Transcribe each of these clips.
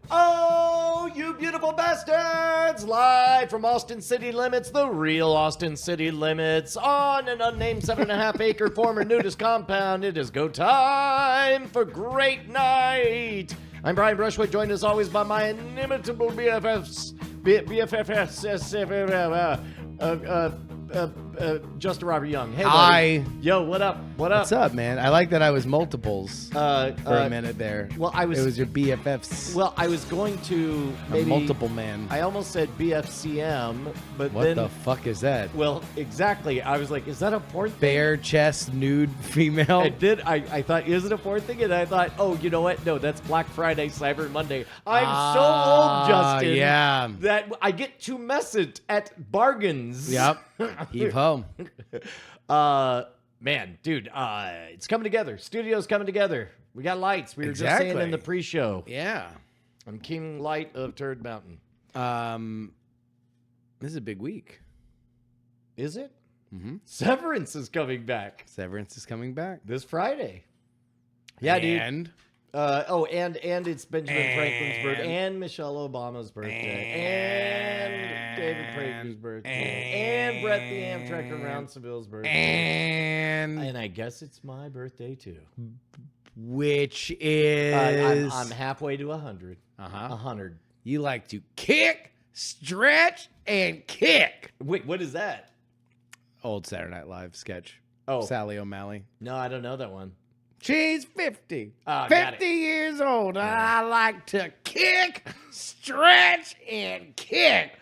Oh, you beautiful bastards! Live from Austin City Limits, the real Austin City Limits, on an unnamed 7.5 acre former nudist compound. It is go time for Great Night. I'm Brian Brushwood, joined as always by my inimitable BFFs. Justin Robert Young. Hey, buddy. Hi. Yo, what up? What up? What's up, man? I like that I was multiples for a minute there. Well, It was your BFFs. Well, I was going to maybe a multiple man. I almost said BFCM, but What then the fuck is that? well, exactly. I was like, is that a porn thing? Bare chest, nude female. I thought, is it a porn thing? And I thought, oh, you know what? No, that's Black Friday, Cyber Monday. I'm so old, Justin. Yeah. That I get to message at bargains. Yep. Heave ho. Man, dude, it's coming together. Studio's coming together. We got lights. We were just saying in the pre-show. Yeah. I'm King Light of Turd Mountain. This is a big week. Is it? Mm-hmm. Severance is coming back Severance is coming back. this Friday. Yeah, dude. And And it's Benjamin Franklin's birthday, and Michelle Obama's birthday, and David Prager's birthday, and Brett the Amtrak around Seville's birthday, and I guess it's my birthday too. which is I'm halfway to 100. 100. You like to kick, stretch, and kick. Wait, what is that? Old Saturday Night Live sketch. Oh, Sally O'Malley. no, I don't know that one. She's 50. Got 50 years old. I like to kick, stretch, and kick.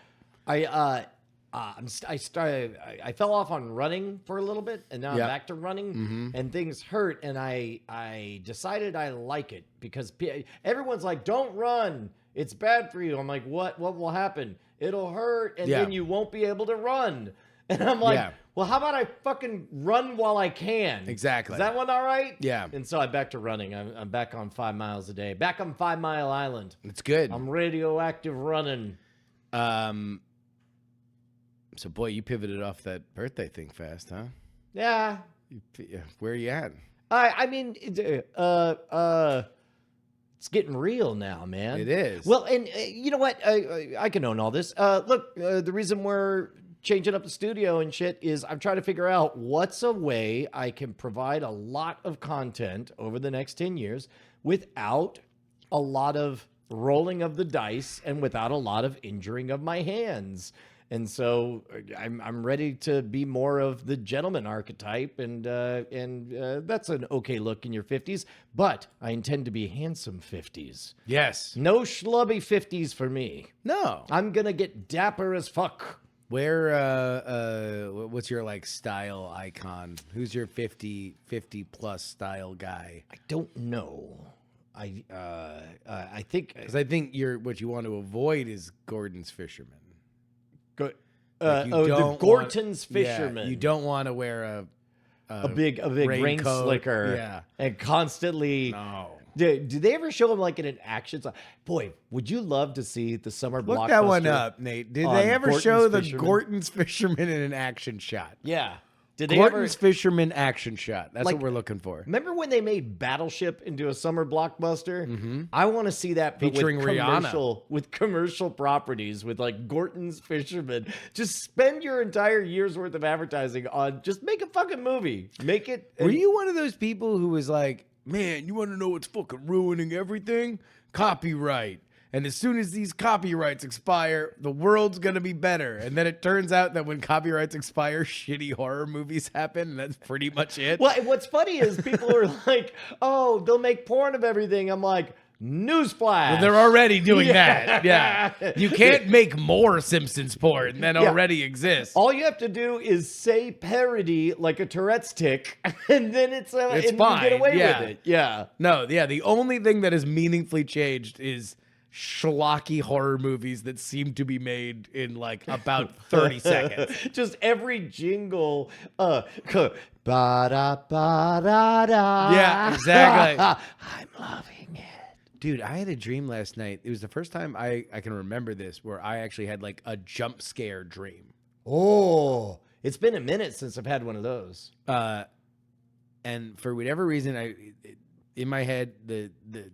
I fell off on running for a little bit, and now I'm Yep. back to running, Mhm. and things hurt, and I decided I like it because everyone's like, "Don't run, it's bad for you." I'm like, "What? What will happen? It'll hurt, and Yeah. then you won't be able to run." And I'm like, Yeah. "Well, how about I fucking run while I can?" Exactly. Is that one all right? Yeah. And so I'm back to running. I'm back on 5 miles a day. Back on 5 Mile Island. It's good. I'm radioactive running. So, boy, you pivoted off that birthday thing fast, huh? Yeah. Where are you at? I mean, it's getting real now, man. It is. Well, and you know what? I can own all this. Look, the reason we're changing up the studio and shit is I'm trying to figure out what's a way I can provide a lot of content over the next 10 years without a lot of rolling of the dice and without a lot of injuring of my hands. And so I'm ready to be more of the gentleman archetype, and that's an okay look in your 50s, but I intend to be handsome 50s. Yes. No schlubby 50s for me. No. I'm gonna get dapper as fuck. Where, what's your, like, style icon? Who's your 50 plus style guy? I don't know. I think Because I think what you want to avoid is Gordon's Fisherman. Good. Like, you The don't Gorton's want- yeah, fisherman. you don't want to wear a big rain raincoat. slicker. Yeah. And constantly. No. Do they ever show him like in an action? Boy, would you love to see the summer blockbuster? Look that one up, Nate. Did on they ever Gorton's show the Fisherman? Gorton's Fisherman in an action shot? Yeah. Did they Gorton's ever Fisherman action shot. That's Like- what we're looking for. remember when they made Battleship into a summer blockbuster? I want to see that but Featuring with Rihanna. with commercial properties with like Gorton's Fisherman. Just spend your entire year's worth of advertising on just make a fucking movie. Make it. Were you one of those people who was like, man, you want to know what's fucking ruining everything? Copyright. And as soon as these copyrights expire, the world's going to be better. And then it turns out that when copyrights expire, shitty horror movies happen. And that's pretty much it. Well, what's funny is people are like, "Oh, they'll make porn of everything." I'm like, newsflash. Well, they're already doing Yeah. that. Yeah. You can't make more Simpsons porn than already exists. All you have to do is say parody like a Tourette's tick, and then it's It's and fine. you get away Yeah. with it. Yeah. No, yeah. The only thing that has meaningfully changed is schlocky horror movies that seem to be made in like about 30 seconds. Just every jingle. Ba-da-ba-da-da. Yeah, exactly. I'm loving it. Dude, I had a dream last night. It was the first time I can remember this where I actually had like a jump scare dream. Oh, it's been a minute since I've had one of those. And for whatever reason, in my head, the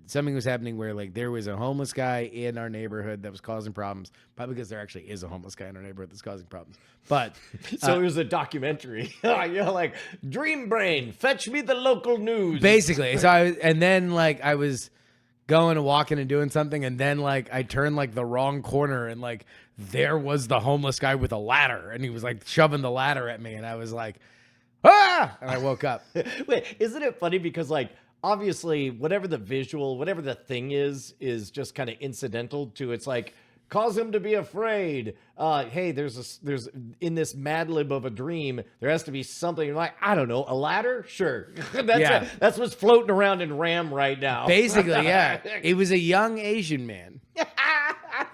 something was happening where like there was a homeless guy in our neighborhood that was causing problems. Probably because there actually is a homeless guy in our neighborhood that's causing problems. But So it was a documentary. You're like, Dream Brain, fetch me the local news. basically, so I was going and walking and doing something, and then like I turned like the wrong corner, and like there was the homeless guy with a ladder, and he was like shoving the ladder at me, and I was like, ah! And I woke up. Wait, isn't it funny because like obviously whatever the visual, whatever the thing is just kind of incidental to it's like cause him to be afraid. Hey, there's in this Mad Lib of a dream, there has to be something like, I don't know, a ladder? Sure. That's what's floating around in RAM right now. Basically, yeah. It was a young Asian man.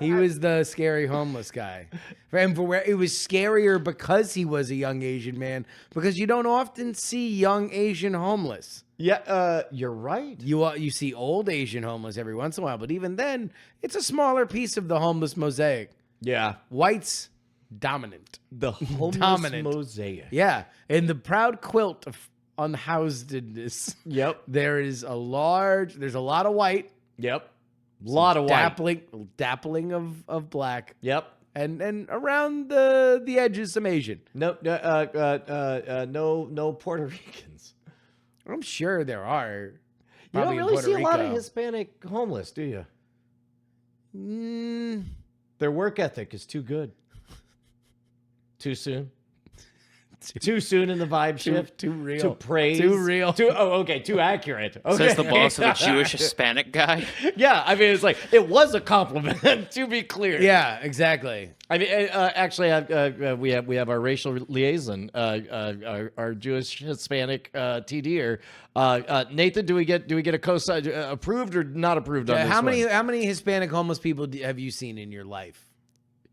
He was the scary homeless guy. And for where it was scarier because he was a young Asian man, because you don't often see young Asian homeless. Yeah, you're right. You see old Asian homeless every once in a while, but even then, it's a smaller piece of the homeless mosaic. Yeah. Whites dominant. The homeless mosaic. Yeah. And the proud quilt of unhousedness. Yep. There's a lot of white. Yep. A lot of white. Dappling of black. Yep. And around the edges, some Asian. No, no Puerto Ricans. I'm sure there are. You don't Probably in really Puerto see a lot of Rico. Hispanic homeless, do you? Mm, Their work ethic is too good. Too soon. Too soon in the vibe shift. too real. To praise. Too real. Okay, too accurate. Okay. Says the boss of the Jewish Hispanic guy. Yeah, I mean, it's like, it was a compliment, to be clear. Yeah, exactly. I mean, actually, we have our racial liaison, our Jewish Hispanic TDer. Nathan, do we get a co-sign approved or not approved on this How one? many Hispanic homeless people have you seen in your life?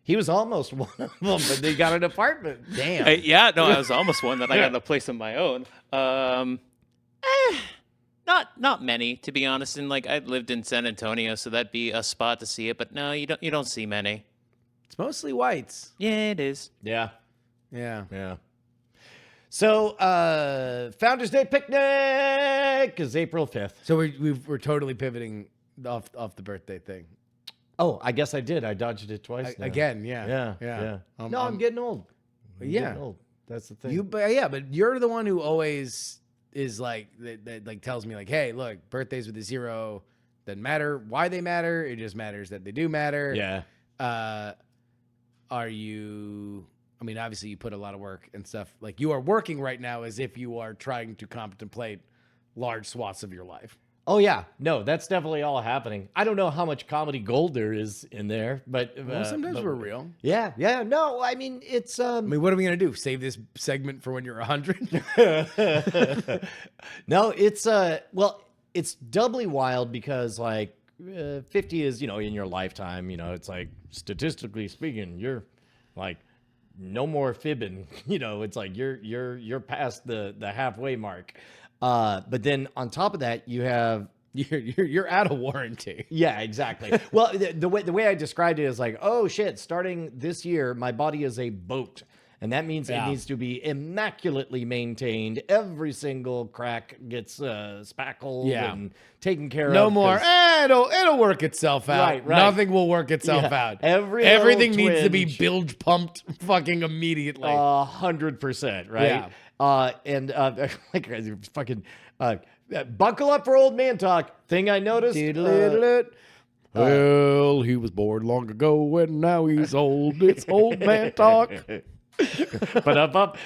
He was almost one of them, but they got an apartment. Damn. Yeah, no, I was almost one that I got a place of my own. Not many, to be honest. And like I lived in San Antonio, so that'd be a spot to see it. But no, you don't see many. It's mostly whites. Yeah, it is. Yeah. Yeah. So, Founders Day picnic is April 5th. So we're totally pivoting off the birthday thing. Oh, I guess I did. I dodged it twice now. Again, yeah. Yeah. No, I'm getting old. I'm getting old. That's the thing. But you're the one who always is like that like tells me like, hey, look, birthdays with a zero doesn't matter why they matter. It just matters that they do matter. Yeah. Are you? I mean, obviously you put a lot of work and stuff. Like you are working right now as if you are trying to contemplate large swaths of your life. Oh, yeah. No, that's definitely all happening. I don't know how much comedy gold there is in there, but... Sometimes we're real. Yeah. No, I mean, it's... I mean, what are we going to do? Save this segment for when you're 100? No, it's... Well, it's doubly wild because, like, 50 is, in your lifetime, it's like, statistically speaking, you're, like, no more fibbing. It's like you're past the halfway mark. But then on top of that, you have you're out of warranty. Yeah, exactly. Well, the way I described it is like, oh shit, starting this year, my body is a boat. And that means it needs to be immaculately maintained. Every single crack gets spackled and taken care of. No more. It'll work itself out. Right. Nothing will work itself out. Everything needs to be bilge pumped fucking immediately. 100%, right? Yeah. Like fucking buckle up for old man talk. Thing I noticed. Well, he was born long ago and now he's old. It's old man talk. But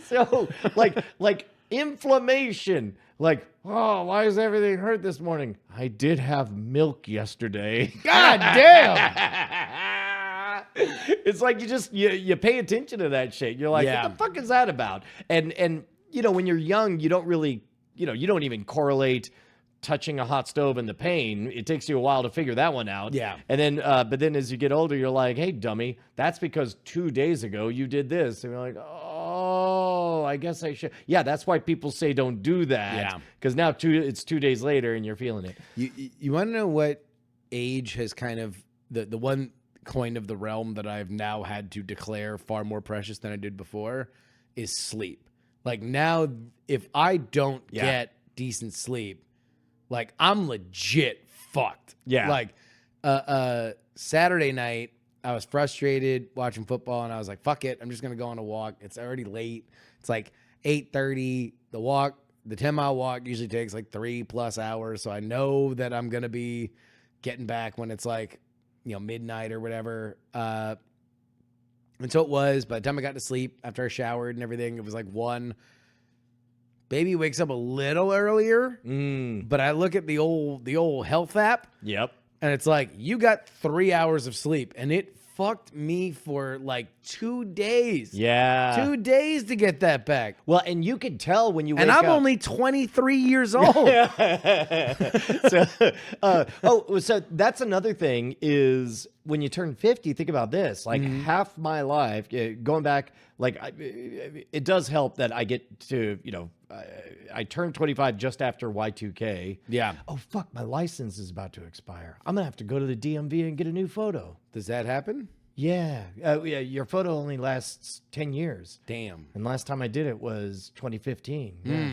so like inflammation, like, oh, why is everything hurt this morning? I did have milk yesterday. God damn. It's like you pay attention to that shit. You're like, what the fuck is that about? And when you're young, you don't really, you don't even correlate touching a hot stove and the pain. It takes you a while to figure that one out. Yeah. And then, but then as you get older, you're like, hey, dummy, that's because 2 days ago you did this. And you're like, oh, I guess I should. Yeah, that's why people say don't do that. Yeah. Because now it's 2 days later and you're feeling it. You want to know what age has kind of the one coin of the realm that I've now had to declare far more precious than I did before is sleep. Like now, if I don't get decent sleep, like I'm legit fucked. Yeah. Like Saturday night, I was frustrated watching football, and I was like, fuck it, I'm just gonna go on a walk. It's already late. It's like 8:30. The 10-mile walk usually takes like 3+ hours, so I know that I'm gonna be getting back when it's like, midnight or whatever. And so it was. By the time I got to sleep after I showered and everything, it was like 1. Baby wakes up a little earlier, but I look at the old health app, Yep. and it's like, you got 3 hours of sleep, and it fucked me for like 2 days. Yeah. 2 days to get that back. Well, and you can tell when you wake And I'm up. only 23 years old. So that's another thing is when you turn 50, think about this. Like half my life, going back, like it does help that I get to, I turned 25 just after Y2K. Yeah. Oh, fuck, my license is about to expire. I'm going to have to go to the DMV and get a new photo. Does that happen? Yeah. Your photo only lasts 10 years. Damn. And last time I did it was 2015. Yeah.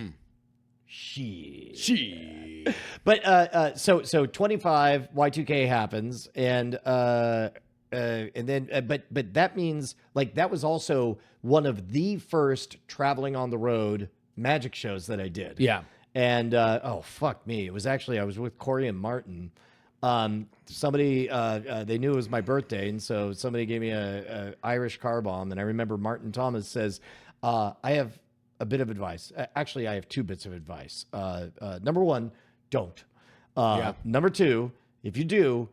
Shit. But so 25 Y2K happens, and then but that means like that was also one of the first traveling on the road magic shows that I did. Yeah. And oh fuck me, it was actually I was with Corey and Martin. Somebody they knew it was my birthday, and so somebody gave me a Irish car bomb, and I remember Martin Thomas says, I have a bit of advice. Actually, I have 2 bits of advice. Number 1, don't. Number 2, if you do,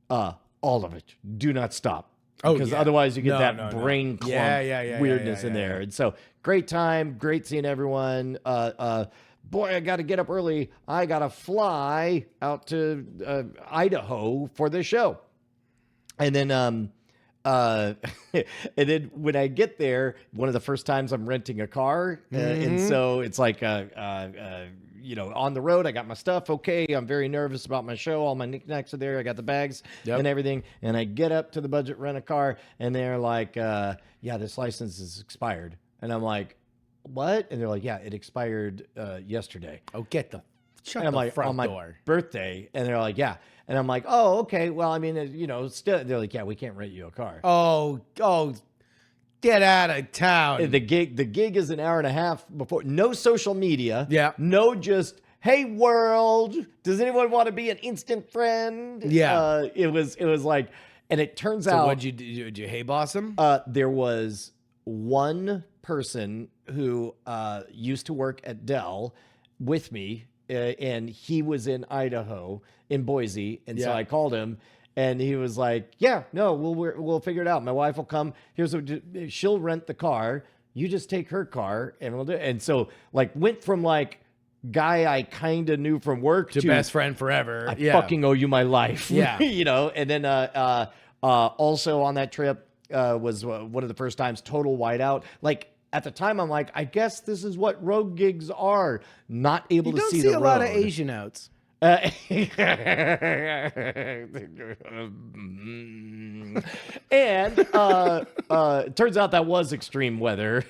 all of it. Do not stop. Because otherwise you get that brain clump weirdness in there. And so great time, great seeing everyone. Boy, I got to get up early. I got to fly out to Idaho for the show. And then and then when I get there, one of the first times I'm renting a car, and so it's like on the road, I got my stuff. Okay, I'm very nervous about my show. All my knickknacks are there. I got the bags and everything. And I get up to the budget rent a car, and they're like, "Yeah, this license is expired." And I'm like, "What?" And they're like, "Yeah, it expired yesterday." Oh, shut and I'm the like, front on my door. birthday, and they're like, "Yeah." And I'm like, "Oh, okay. Well, I mean, still." They're like, "Yeah, we can't rent you a car." Oh, get out of town. The gig is an hour and a half before. No social media. Yeah. No, just hey world. Does anyone want to be an instant friend? Yeah. It was like, and it turns So out. what'd you do? Did you hey boss him? There was one person who used to work at Dell with me, and he was in Idaho, in Boise, and so I called him, and he was like, "Yeah, no, we'll figure it out. My wife will come. She'll rent the car. You just take her car, and we'll do it." And so, like, went from like guy I kind of knew from work to best friend forever. I fucking owe you my life. Yeah. And then also on that trip was one of the first times total whiteout. Like at the time, I'm like, I guess this is what road gigs are. Not able You to don't see see the a road. lot of Asian outs. And it turns out that was extreme weather.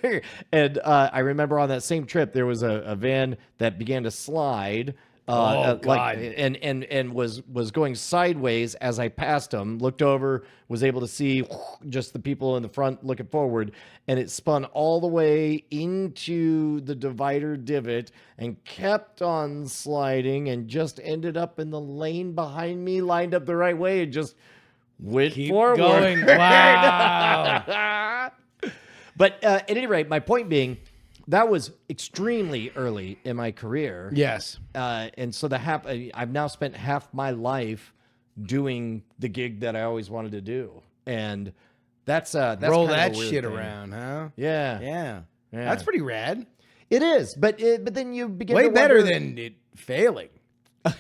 And I remember on that same trip, there was a van that began to slide. God. And was going sideways as I passed him, looked over, was able to see just the people in the front looking forward, and it spun all the way into the divider divot and kept on sliding and just ended up in the lane behind me, lined up the right way, and just went forward. Going. Wow. But at any rate, my point being, that was extremely early in my career. Yes. And so I've now spent half my life doing the gig that I always wanted to do. And that's Roll kind of that a weird shit thing. around, huh? Yeah. Yeah. Yeah. That's pretty rad. It is. But then you begin Way to better wonder- than it failing.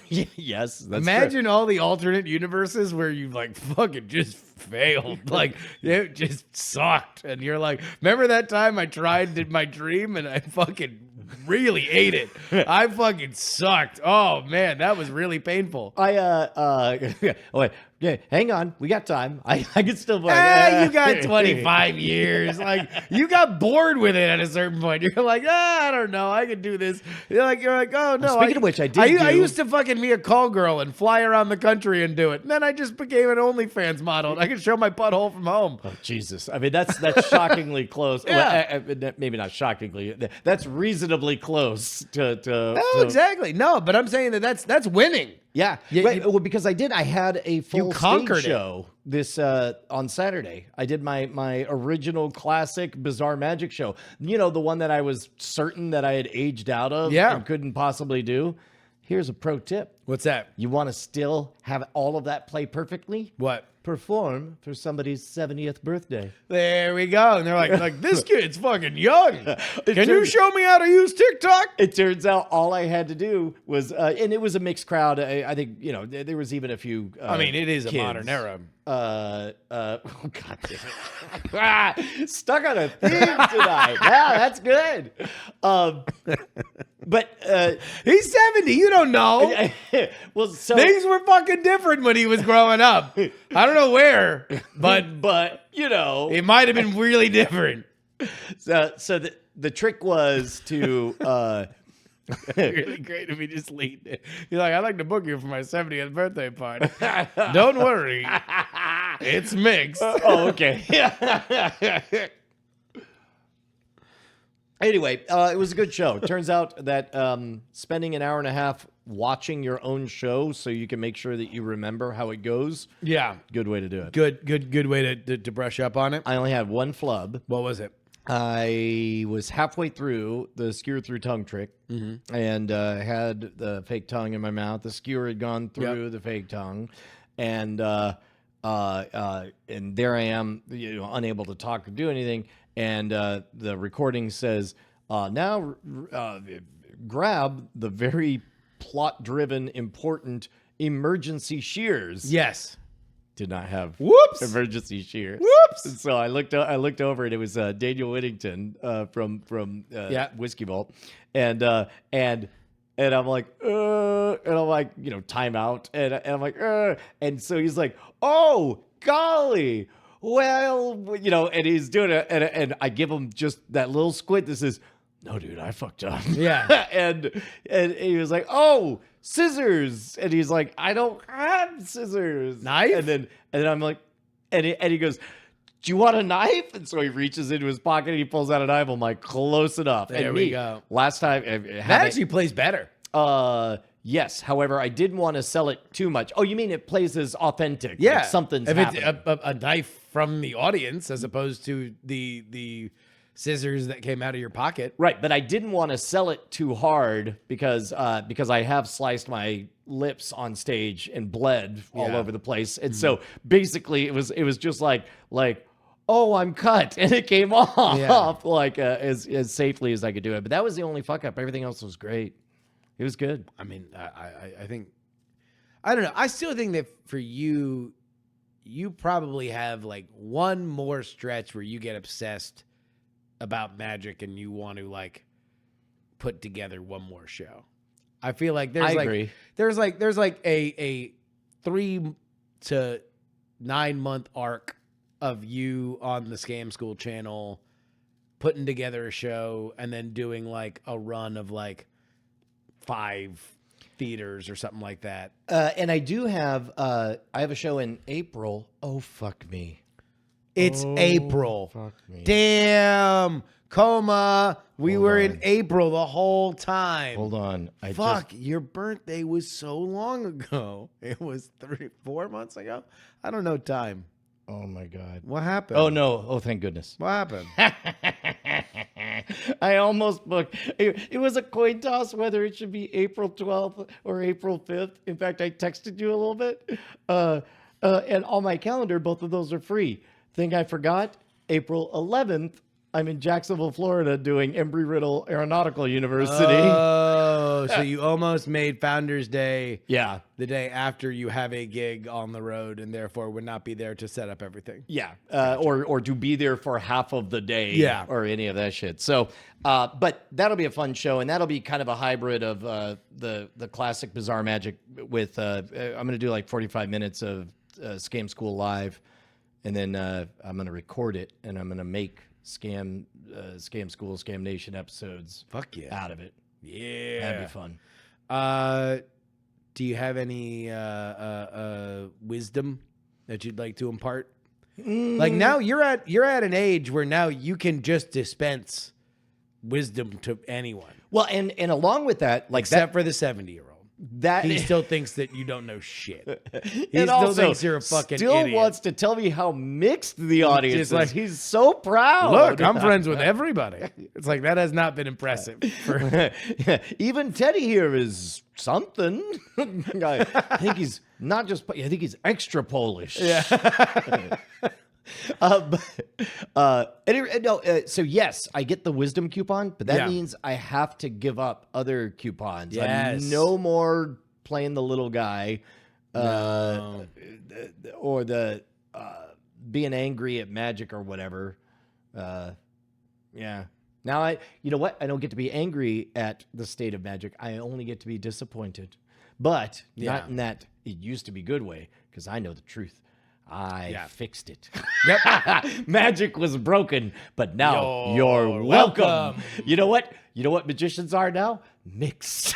Yes. That's Imagine all the alternate universes where you like fucking just failed. Like it just sucked. And you're like, remember that time I tried my dream and I fucking really ate it. I fucking sucked. Oh man, that was really painful. Wait, yeah, hang on, we got time. I can still play. You got 25 years. Like you got bored with it at a certain point. You're like, I don't know, I can do this. You're like, oh no. Speaking of which, I used to fucking be a call girl and fly around the country and do it. And then I just became an OnlyFans model. And I can show my butthole from home. Oh Jesus! I mean, that's shockingly close. Yeah. Well, maybe not shockingly. That's reasonably close to. Oh, exactly. No, but I'm saying that's winning. Yeah, right. Well, because I had a full conquered stage show this on Saturday. I did my original classic Bizarre Magic show. You know, the one that I was certain that I had aged out of and couldn't possibly do. Here's a pro tip. What's that? You want to still have all of that play perfectly? What? Perform for somebody's 70th birthday. There we go. And they're like this kid's fucking young. Can you show me how to use TikTok? It turns out all I had to do was, and it was a mixed crowd. I think, you know, there was even a few. I mean, it is kids. a modern era. Oh, God damn it. Stuck on a theme tonight. Yeah, that's good. But he's 70. You don't know. Well, so things were fucking different when he was growing up. I don't know where, but you know, it might have been really different. So the trick was to really great if he just leaned it. He's like, I'd like to book you for my 70th birthday party. Don't worry, it's mixed. Oh, okay. Anyway, it was a good show. Turns out that spending an hour and a half watching your own show so you can make sure that you remember how it goes. Yeah. Good way to do it. Good way to brush up on it. I only had one flub. What was it? I was halfway through the skewer through tongue trick and had the fake tongue in my mouth. The skewer had gone through the fake tongue. And there I am, you know, unable to talk or do anything. And the recording says, now grab the very plot-driven, important emergency shears. Yes. Did not have Whoops. emergency shears. Whoops. And so I looked over and it was Daniel Whittington from Whiskey Vault, and I'm like, you know, time out, and I'm like, and so he's like, oh golly. Well, you know, and he's doing it, and I give him just that little squint that says, no, dude, I fucked up. Yeah. and he was like, oh, scissors. And he's like, I don't have scissors. Knife? And then I'm like, and he goes, do you want a knife? And so he reaches into his pocket and he pulls out a knife. I'm like, close enough. There and we go. Last time. That actually plays better. Yes. However, I didn't want to sell it too much. Oh, you mean it plays as authentic? Yeah. Like something's if happening. it's a knife from the audience as opposed to the scissors that came out of your pocket. Right, but I didn't want to sell it too hard because I have sliced my lips on stage and bled all over the place. And so basically it was just like oh, I'm cut, and it came off like as safely as I could do it. But that was the only fuck up. Everything else was great. It was good. I mean, I think, I don't know. I still think that for you probably have like one more stretch where you get obsessed about magic and you want to like put together one more show. I feel like there's there's a 3 to 9 month arc of you on the Scam School channel putting together a show and then doing like a run of like 5 theaters or something like that. And I do have I have a show in April. Oh fuck me. It's April. Fuck me. Damn. Coma. We were in April the whole time. Hold on. Your birthday was so long ago. It was 4 months ago. I don't know time. Oh my God. What happened? Oh no. Oh, thank goodness. What happened? I almost booked. It was a coin toss whether it should be April 12th or April 5th. In fact, I texted you a little bit. And on my calendar, both of those are free. Thing I forgot, April 11th I'm in Jacksonville, Florida, doing Embry-Riddle Aeronautical University. Oh, so you almost made Founders Day Yeah. the day after you have a gig on the road, and therefore would not be there to set up everything. Yeah, or to be there for half of the day, Yeah. or any of that shit. So, but that'll be a fun show, and that'll be kind of a hybrid of the classic Bizarre Magic with. I'm going to do like 45 minutes of Scam School Live, and then I'm going to record it, and I'm going to make Scam School, Scam Nation episodes. Fuck yeah. Out of it. Yeah, That'd be fun. Do you have any wisdom that you'd like to impart? Like now you're at an age where now you can just dispense wisdom to anyone. Well, and along with that, like except for the 70-year-old. that He still thinks that you don't know shit. He and still also thinks you're a fucking still idiot. wants to tell me how mixed the audience Just is. like, He's so proud. Look, I'm friends with everybody. It's like that has not been impressive. Even Teddy here is something. I think he's not just. I think he's extra Polish. Yeah. So yes, I get the wisdom coupon, but that Yeah. means I have to give up other coupons. Yes. No more playing the little guy, No. or the being angry at magic or whatever. Yeah. Now you know what? I don't get to be angry at the state of magic. I only get to be disappointed, but Yeah. not in that it used to be good way, because I know the truth. I fixed it. Yep. Magic was broken, but now You're you're welcome. welcome. You know what? You know what magicians are now? Mixed.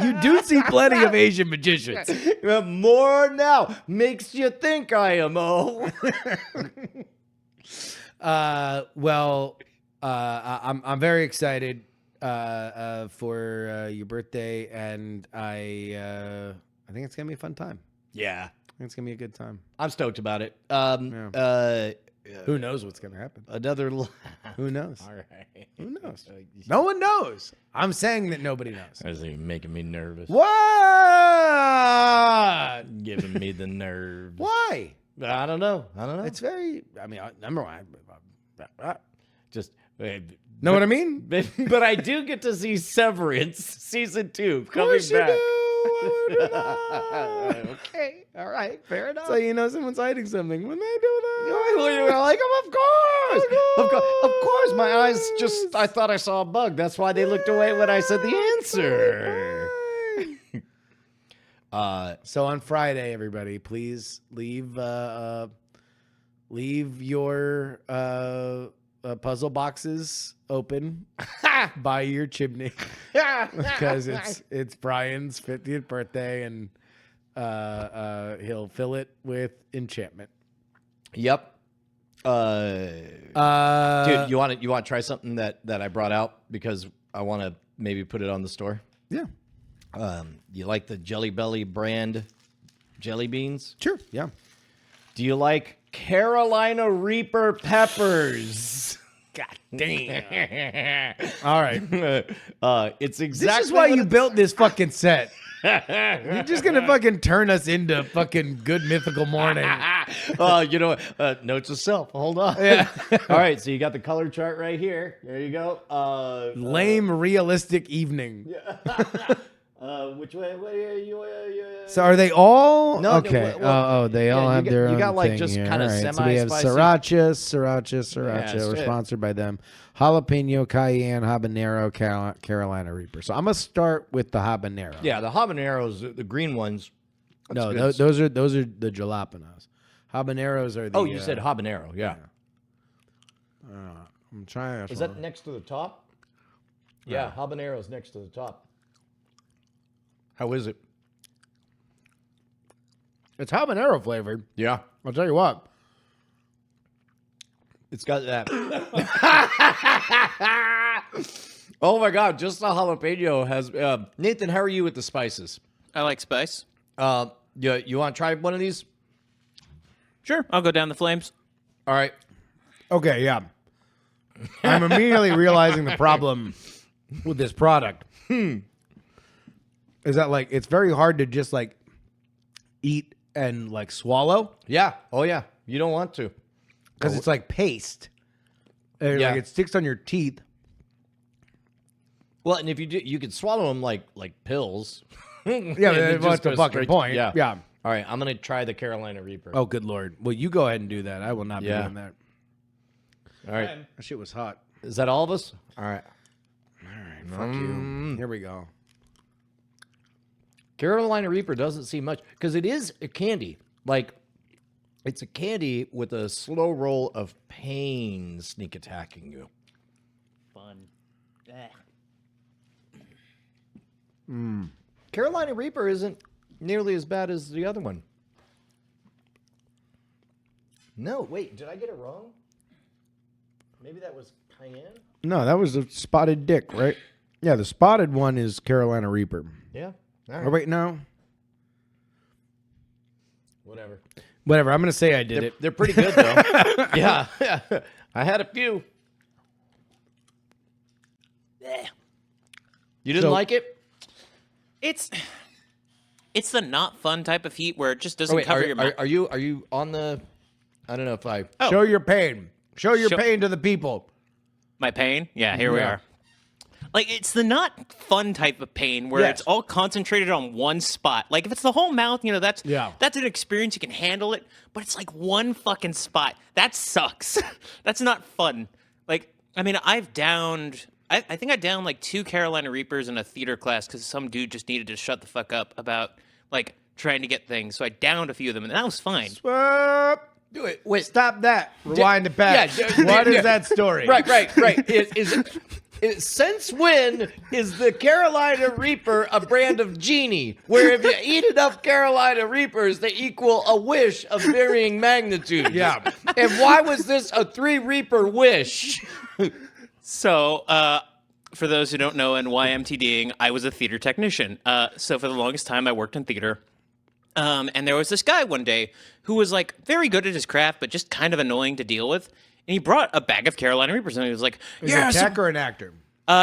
You do see plenty of Asian magicians. More now makes you think I am. Oh. I'm very excited for your birthday, and I think it's gonna be a fun time. Yeah. I think it's gonna be a good time. I'm stoked about it. Who knows what's gonna happen? Another. Who knows? All right. Who knows? No one knows. I'm saying that nobody knows. That's making me nervous. What? Giving me the nerves. Why? I don't know. It's very. I mean, number one. Just. Know what I mean? But I do get to see Severance season 2 coming course you back. do. Okay, all right, fair enough. So you know someone's hiding something when they do that. You're like, of course. My eyes I thought I saw a bug. That's why they looked away when I said the answer. So on Friday, everybody, please leave your puzzle boxes open by your chimney because it's Brian's 50th birthday, and he'll fill it with enchantment. Yep. Dude, you want to try something that I brought out because I want to maybe put it on the store? Yeah. You like the Jelly Belly brand jelly beans? Sure. Yeah. Do you like Carolina Reaper peppers? God damn. All right. It's exactly This is why what you it's- built this fucking set. You're just gonna fucking turn us into fucking Good Mythical Morning. You know what? Note to self. Hold on. Yeah. All right. So you got the color chart right here. There you go. Lame realistic evening. Which way? What are you? So are they all No, okay? well, they yeah, all you have got- their you own got, like, thing just here. kinda All right, so we have semi-spicy. sriracha. Yeah, We're shit. sponsored by them. Jalapeno, cayenne, habanero, Carolina Reaper. So I'm gonna start with the habanero. Yeah, the habaneros, the green ones. No, That's good. those are the jalapenos. Habaneros are the. Oh, you said habanero. Yeah. I'm trying. Is that next to the top? Yeah, habanero's next to the top. How is it? It's habanero flavored. Yeah. I'll tell you what. It's got that. Oh my God! Just the jalapeno has. Nathan, how are you with the spices? I like spice. You want to try one of these? Sure, I'll go down the flames. All right. Okay, yeah. I'm immediately realizing the problem with this product. Is that like it's very hard to just like eat and like swallow Yeah. Oh yeah. You don't want to. because it's like paste. And, Yeah. like it sticks on your teeth. Well, and if you do, you could swallow them like pills. Yeah, And it what's just the goes fucking straight- point? Yeah. Yeah. All right. I'm gonna try the Carolina Reaper. Oh, good Lord. Well, you go ahead and do that. I will not be Yeah. doing that. All right. That shit was hot. Is that all of us? All right. Fuck you. Here we go. Carolina Reaper doesn't see much because it is a candy. Like, it's a candy with a slow roll of pain sneak attacking you. Fun. Carolina Reaper isn't nearly as bad as the other one. No, wait, did I get it wrong? Maybe that was cayenne? No, that was a spotted dick, right? Yeah, the spotted one is Carolina Reaper. Yeah. All Oh, right. wait, no. Whatever. Whatever. I'm going to say I did it. They're pretty good, though. Yeah. I had a few. You didn't So- like it? It's the not fun type of heat where it just doesn't cover your mouth. Are you on the? I don't know if I. Oh. Show your pain. Show your Show- pain to the people. My pain? Yeah, here we Yeah. are. Like, it's the not fun type of pain where Yes. it's all concentrated on one spot. Like, if it's the whole mouth, that's Yeah. that's an experience. You can handle it, but it's like one fucking spot. That sucks. That's not fun. Like, I mean, I've downed... I think I downed like 2 Carolina Reapers in a theater class because some dude just needed to shut the fuck up about, like, trying to get things. So I downed a few of them, and that was fine. Swap. Do it. Wait. Stop that. Rewind it back. yeah, What yeah. is that story? Right. Since when is the Carolina Reaper a brand of genie? Where if you eat enough Carolina Reapers, they equal a wish of varying magnitude. Yeah. And why was this a 3 Reaper wish? So, for those who don't know, and why I'm TDing, I was a theater technician. So for the longest time, I worked in theater. And there was this guy one day who was like very good at his craft, but just kind of annoying to deal with. And he brought a bag of Carolina Reapers, and he was like, Is "Yeah, it a tech or an actor?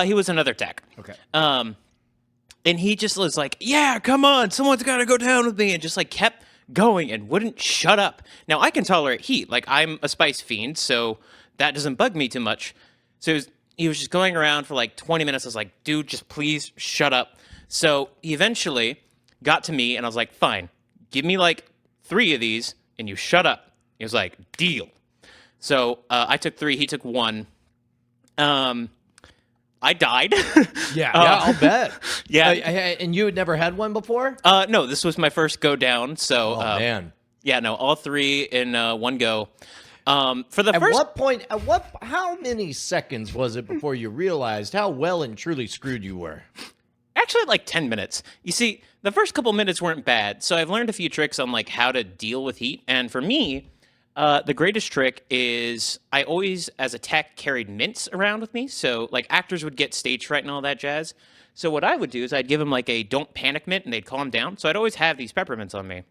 he was another tech." Okay. And he just was like, "Yeah, come on, someone's got to go down with me," and just like kept going and wouldn't shut up. Now I can tolerate heat, like I'm a spice fiend, so that doesn't bug me too much. So he was just going around for like 20 minutes. I was like, "Dude, just please shut up." So he eventually got to me, and I was like, "Fine, give me like 3 of these, and you shut up." He was like, "Deal." So I took 3, he took 1. I died. Yeah. I'll bet. Yeah. And you had never had one before? No, this was my first go down. So, Oh, man. yeah, no, all 3 in one go. For the At first, what point, how many seconds was it before you realized how well and truly screwed you were? actually like 10 minutes. You see, the first couple minutes weren't bad. So I've learned a few tricks on like how to deal with heat. And for me, the greatest trick is I always, as a tech, carried mints around with me. So like actors would get stage fright and all that jazz. So what I would do is I'd give them like a don't panic mint and they'd calm down. So I'd always have these peppermints on me.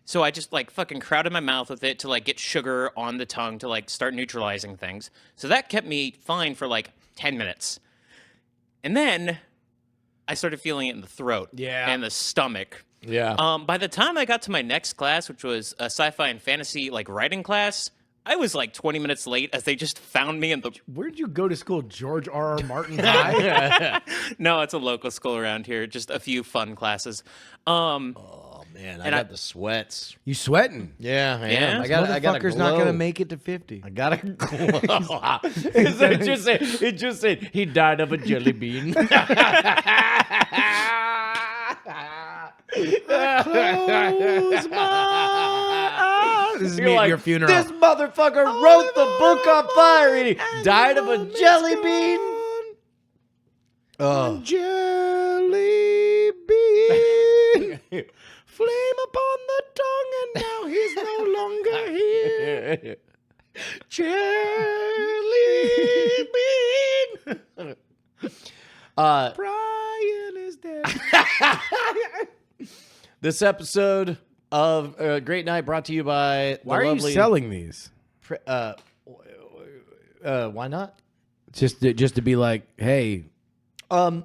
So I just like fucking crowded my mouth with it to like get sugar on the tongue to like start neutralizing things. So that kept me fine for like 10 minutes. And then I started feeling it in the throat and the stomach. Yeah. By the time I got to my next class, which was a sci-fi and fantasy like writing class, I was like 20 minutes late as they just found me in the... Where'd you go to school? George R.R. Martin High? No, it's a local school around here. Just a few fun classes. Oh man, I got the sweats. You sweating? Yeah, I Yeah? am. I got. Motherfucker's not gonna make it to 50. I got a glow. It just said he died of a jelly bean. Close my eyes. This is me at your funeral. This motherfucker wrote the book on fire and he died of a jelly bean. Oh. Jelly bean. Flame upon the tongue, and now he's no longer here. Jelly bean. Brian is dead. This episode of Great Night brought to you by Why the are you lovely. selling these? Why not? Just to be like, hey, you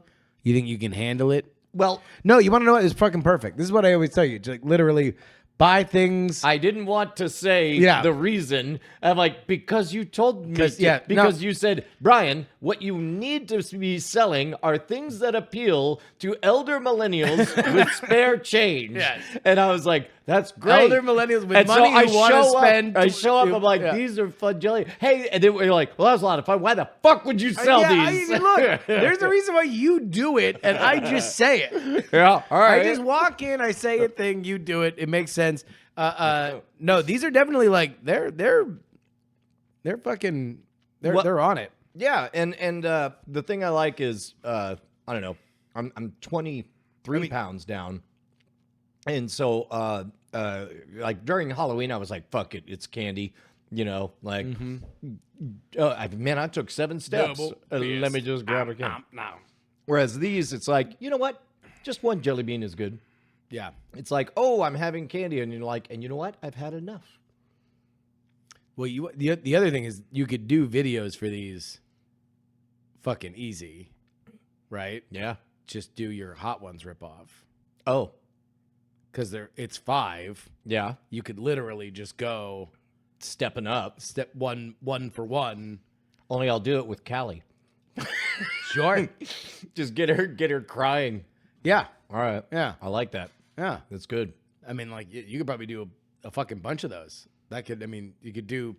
think you can handle it? Well, No, you want to know what is fucking perfect? This is what I always tell you. To, like, literally buy things. I didn't want to say Yeah. the reason. I'm like, because you told me to. yeah, Because you said, Brian, what you need to be selling are things that appeal to elder millennials with spare change. Yes. And I was like, that's great. Elder millennials with And money I who want to show up- spend. I show up, I'm like, Yeah. these are fun jelly. Hey, and then we're like, well, that was a lot of fun. Why the fuck would you sell Yeah, these? I mean, look, there's a reason why you do it, and I just say it. Yeah, all right. I just walk in, I say a thing, you do it. It makes sense. No, these are definitely like they're fucking they're on it. Yeah, and the thing I like is I don't know, I'm 23 pounds down, and so like during Halloween I was like, fuck it, it's candy, you know, like I took 7 steps. Let me just grab a candy. Whereas these, it's like, you know what, just one jelly bean is good. Yeah. It's like, oh, I'm having candy, and you're like, and you know what, I've had enough. Well, the other thing is you could do videos for these fucking easy, right? Yeah. Just do your Hot Ones ripoff Oh. because it's 5. Yeah. You could literally just go Stepping up. step one for one. Only I'll do it with Callie. Sure. Just get her crying. Yeah. All right. Yeah. I like that. Yeah. That's good. I mean, like you could probably do a fucking bunch of those. That could, I mean, you could do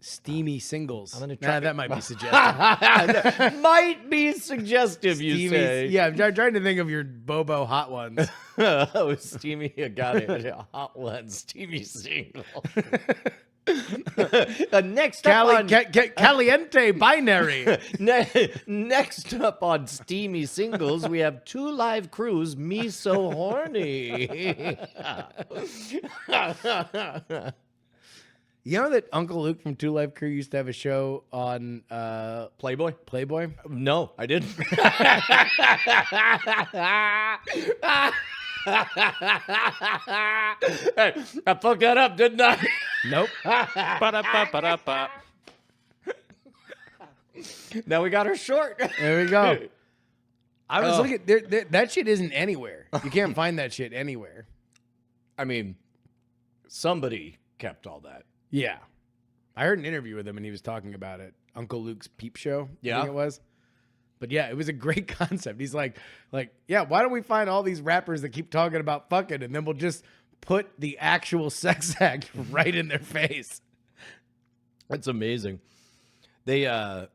steamy singles. I'm gonna try. That might be suggestive. Might be suggestive, you Steamy, say. yeah, I'm trying to think of your Bobo Hot Ones. Oh, steamy. I got it. Hot one. Steamy single. Next up on Caliente binary. next up on Steamy Singles, we have 2 live crews. Me so horny. You know that Uncle Luke from Two Live Crew used to have a show on Playboy? Playboy? No, I didn't. Hey, I fucked that up, didn't I? Nope. Ba-da-ba-ba-da-ba. Now we got her short. There we go. I was Oh. looking. That shit isn't anywhere. You can't find that shit anywhere. I mean, somebody kept all that. Yeah. I heard an interview with him and he was talking about it. Uncle Luke's Peep Show. I Yeah. think it was. But yeah, it was a great concept. He's like, yeah, why don't we find all these rappers that keep talking about fucking and then we'll just put the actual sex act right in their face. That's amazing. They I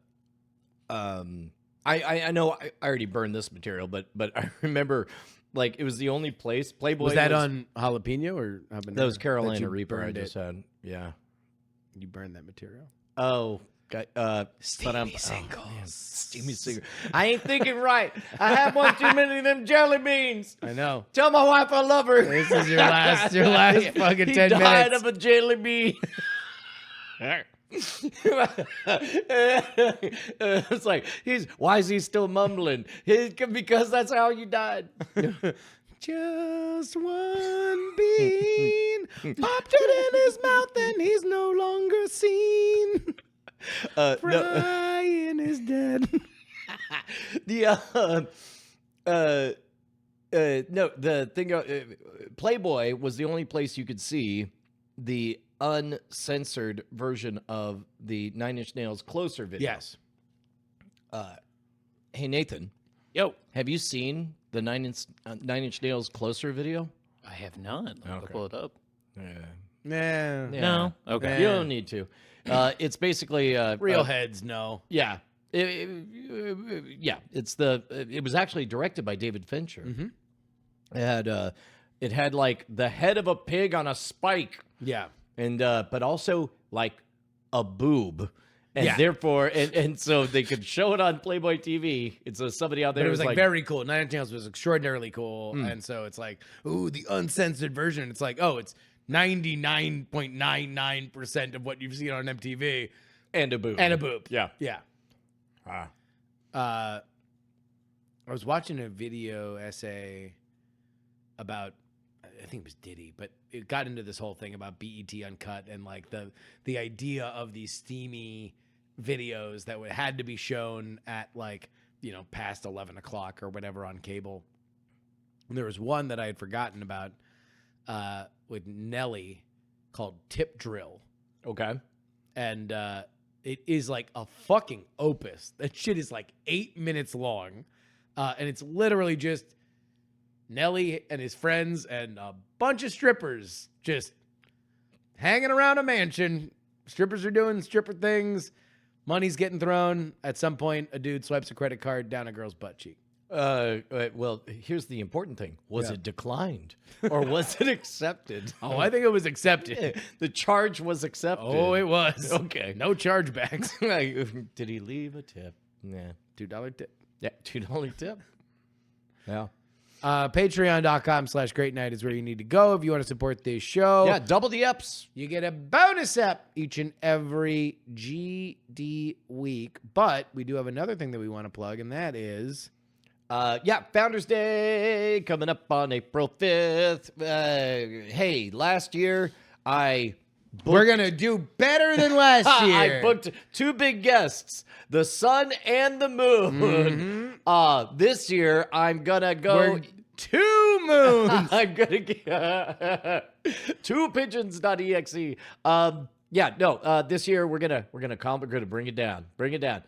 know I already burned this material, but I remember like it was the only place Playboy Was that on jalapeno or habanero? that was Carolina you Reaper I burned just it? had. Yeah. You burned that material. Oh, Steamy singles. Steamy singles. I ain't thinking right. I had one too many of them jelly beans. I know. Tell my wife I love her. This is your last fucking He 10 died minutes. of a jelly bean. It's like why is he still mumbling? Because that's how you died. Just one bean popped it in his mouth and he's no longer seen. No, Brian is dead. the thing. Playboy was the only place you could see the uncensored version of the Nine Inch Nails Closer video. Yes. Hey Nathan, Yo, have you seen the Nine Inch Nails Closer video? I have not. I'll Okay. pull it up. Nah. Yeah. No? Okay. You don't need to. It's basically Real heads, no. Yeah. Yeah. It was actually directed by David Fincher. Mm-hmm. It had like the head of a pig on a spike, Yeah. and but also like a boob. And Yeah. therefore, and so they could show it on Playboy TV. It's somebody out there But it was was like very cool. Nine Inch Nails was extraordinarily cool. And so it's like, ooh, the uncensored version. It's like, oh, it's 99.99% of what you've seen on MTV. and a boob. And a boob. Yeah. Yeah. I was watching a video essay about, I think it was Diddy, but it got into this whole thing about BET Uncut and like the idea of these steamy videos that had to be shown at like past 11 o'clock or whatever on cable. And there was one that I had forgotten about with Nelly called Tip Drill. Okay. And it is like a fucking opus. That shit is like 8 minutes long. And it's literally just Nelly and his friends and a bunch of strippers just hanging around a mansion. Strippers are doing stripper things. Money's getting thrown. At some point, a dude swipes a credit card down a girl's butt cheek. Well, here's the important thing. Was it declined or was it accepted? Oh, I think it was accepted. The charge was accepted. Oh, it was. Okay. No chargebacks. Did he leave a tip? Nah. $2 tip. Yeah, $2 tip. Yeah. Patreon.com/Great Night is where you need to go if you want to support this show. Yeah, double the eps. You get a bonus ep each and every GD week. But we do have another thing that we want to plug, and that is... Founders Day coming up on April 5th. Hey, last year we're going to do better than last year. I booked 2 big guests, the sun and the moon. This year, I'm going to go... 2 moons. I'm going to get 2 pigeons.exe. This year, we're going to bring it down. Bring it down.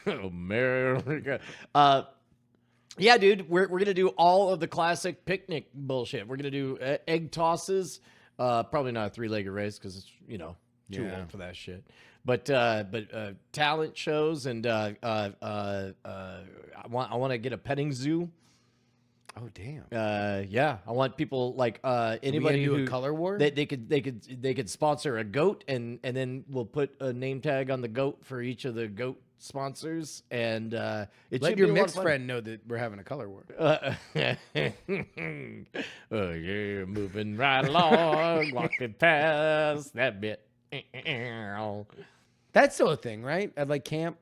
America. Yeah, dude, we're gonna do all of the classic picnic bullshit. We're gonna do egg tosses. Probably not a 3-legged race because it's too old for that shit. But talent shows and I want to get a petting zoo. Oh damn. I want people like anybody do who a color war. They could sponsor a goat and then we'll put a name tag on the goat for each of the goat sponsors and let your mixed friend know that we're having a color war. Oh yeah, moving right along, walking past that bit. That's still a thing, right? At like camp.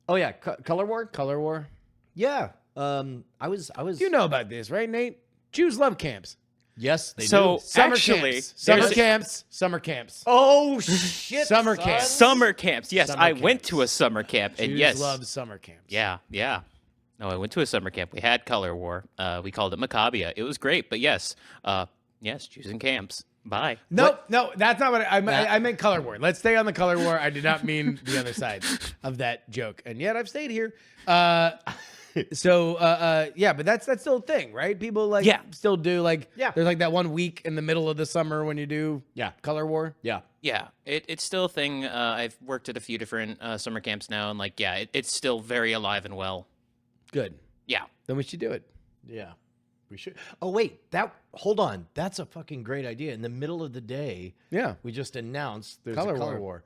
Oh yeah, color war. Color war. Yeah. I was. You know about this, right, Nate? Jews love camps. Yes, they So do. Summer camps. Oh shit! Summer son. camps. Summer camps. Yes, Summer I camps. went to a summer camp, and Jews yes, love summer camps. yeah. No, I went to a summer camp. We had color war. We called it Maccabia. It was great, but yes, Jews and camps. Bye. No, that's not what I meant. Color war. Let's stay on the color war. I did not mean the other side of that joke, and yet I've stayed here. But that's still a thing, right? People still do there's like that 1 week in the middle of the summer when you do color war. Yeah. Yeah, it's still a thing. I've worked at a few different summer camps now, and it's still very alive and well. Good. Yeah. Then we should do it. Yeah. We should. Oh wait, hold on. That's a fucking great idea. In the middle of the day, we just announced there's Color a color war.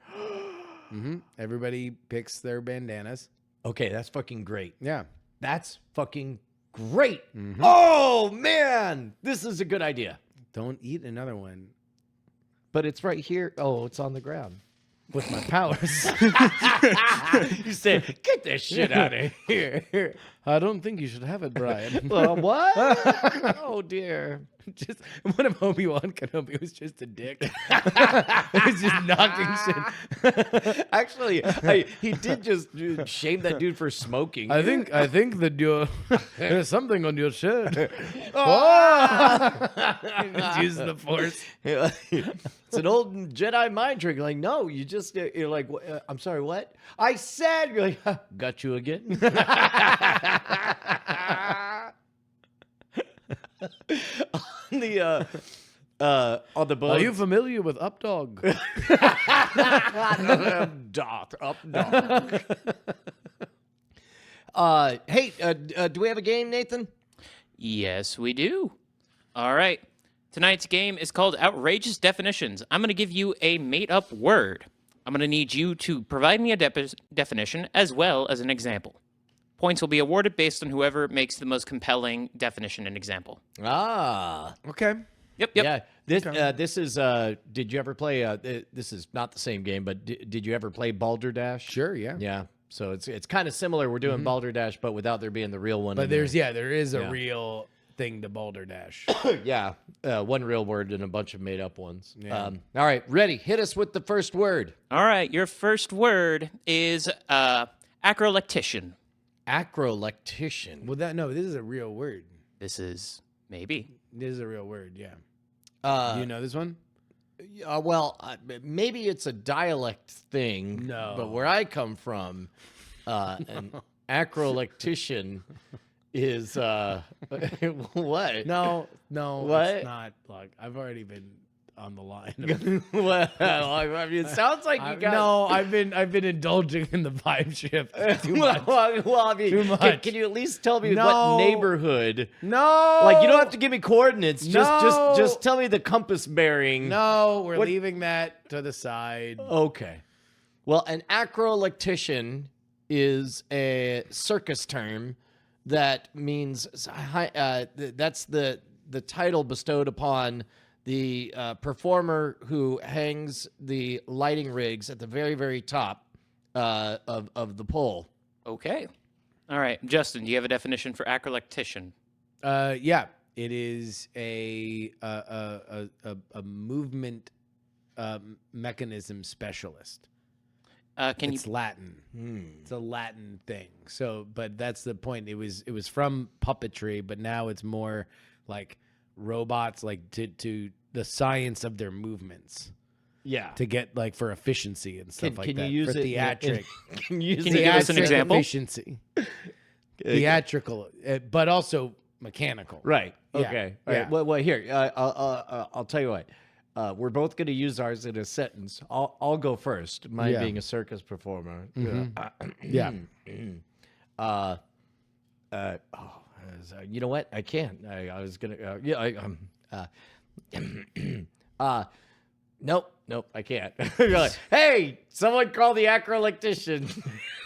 war. Everybody picks their bandanas. Okay, that's fucking great. Yeah. That's fucking great. Oh man, this is a good idea. Don't eat another one But it's right here. Oh, it's on the ground. with my powers. You say, get this shit out of here. I don't think you should have it, Brian. Well, what? Oh dear. Just what if Obi-Wan Kenobi was just a dick? He was just knocking shit. Actually, he did just shame that dude for smoking. I think that there's something on your shirt. Just use the Force. It's an old Jedi mind trick. Like, no, you're like, I'm sorry, what? I said, you're like, got you again. On the boat. Are you familiar with Updog? Updog. Hey, do we have a game, Nathan? Yes, we do. All right. Tonight's game is called Outrageous Definitions. I'm going to give you a made-up word. I'm going to need you to provide me a definition as well as an example. Points will be awarded based on whoever makes the most compelling definition and example. Ah. Okay. Yep. Yeah. This is. Did you ever play? This is not the same game, but did you ever play Balderdash? Sure. Yeah. Yeah. So it's kind of similar. We're doing Balderdash, but without there being the real one. But there is a Yeah. real thing to Balderdash. Yeah. One real word and a bunch of made up ones. Yeah. All right. Ready? Hit us with the first word. All right. Your first word is acrolectician. Acrolectician. Well, this is a real word. This is maybe. This is a real word, yeah. Do you know this one? Maybe it's a dialect thing. No. But where I come from, an acrolectician is what? No, What? it's not. Look, I've already been on the line. Well, I mean, it sounds like you got. No, I've been indulging in the vibe shift too much. Well, I mean, Too much. Can you at least tell me No. what neighborhood? No, Like, you don't have to give me coordinates. No. Just tell me the compass bearing. No, we're What- leaving that to the side. Okay. Well, an acrolectician is a circus term that means that's the title bestowed upon the performer who hangs the lighting rigs at the very, very top of the pole. Okay. All right, Justin, do you have a definition for acrolectician? Yeah, it is a movement mechanism specialist. It's Latin. It's a Latin thing. So, but that's the point. It was from puppetry, but now it's more like robots, like to the science of their movements. Yeah. To get like for efficiency and stuff like can that. you use for it? theatric, Can you use Can it? you give us an theatric example? Efficiency. Theatrical, but also mechanical. Right. Yeah. Okay. All right. Yeah. Well, here, I'll tell you what. We're both going to use ours in a sentence. I'll go first. Mine Yeah. being a circus performer. Yeah. You know what? I can't. I was gonna. Nope. I can't. You're like, hey, someone call the acrolectician.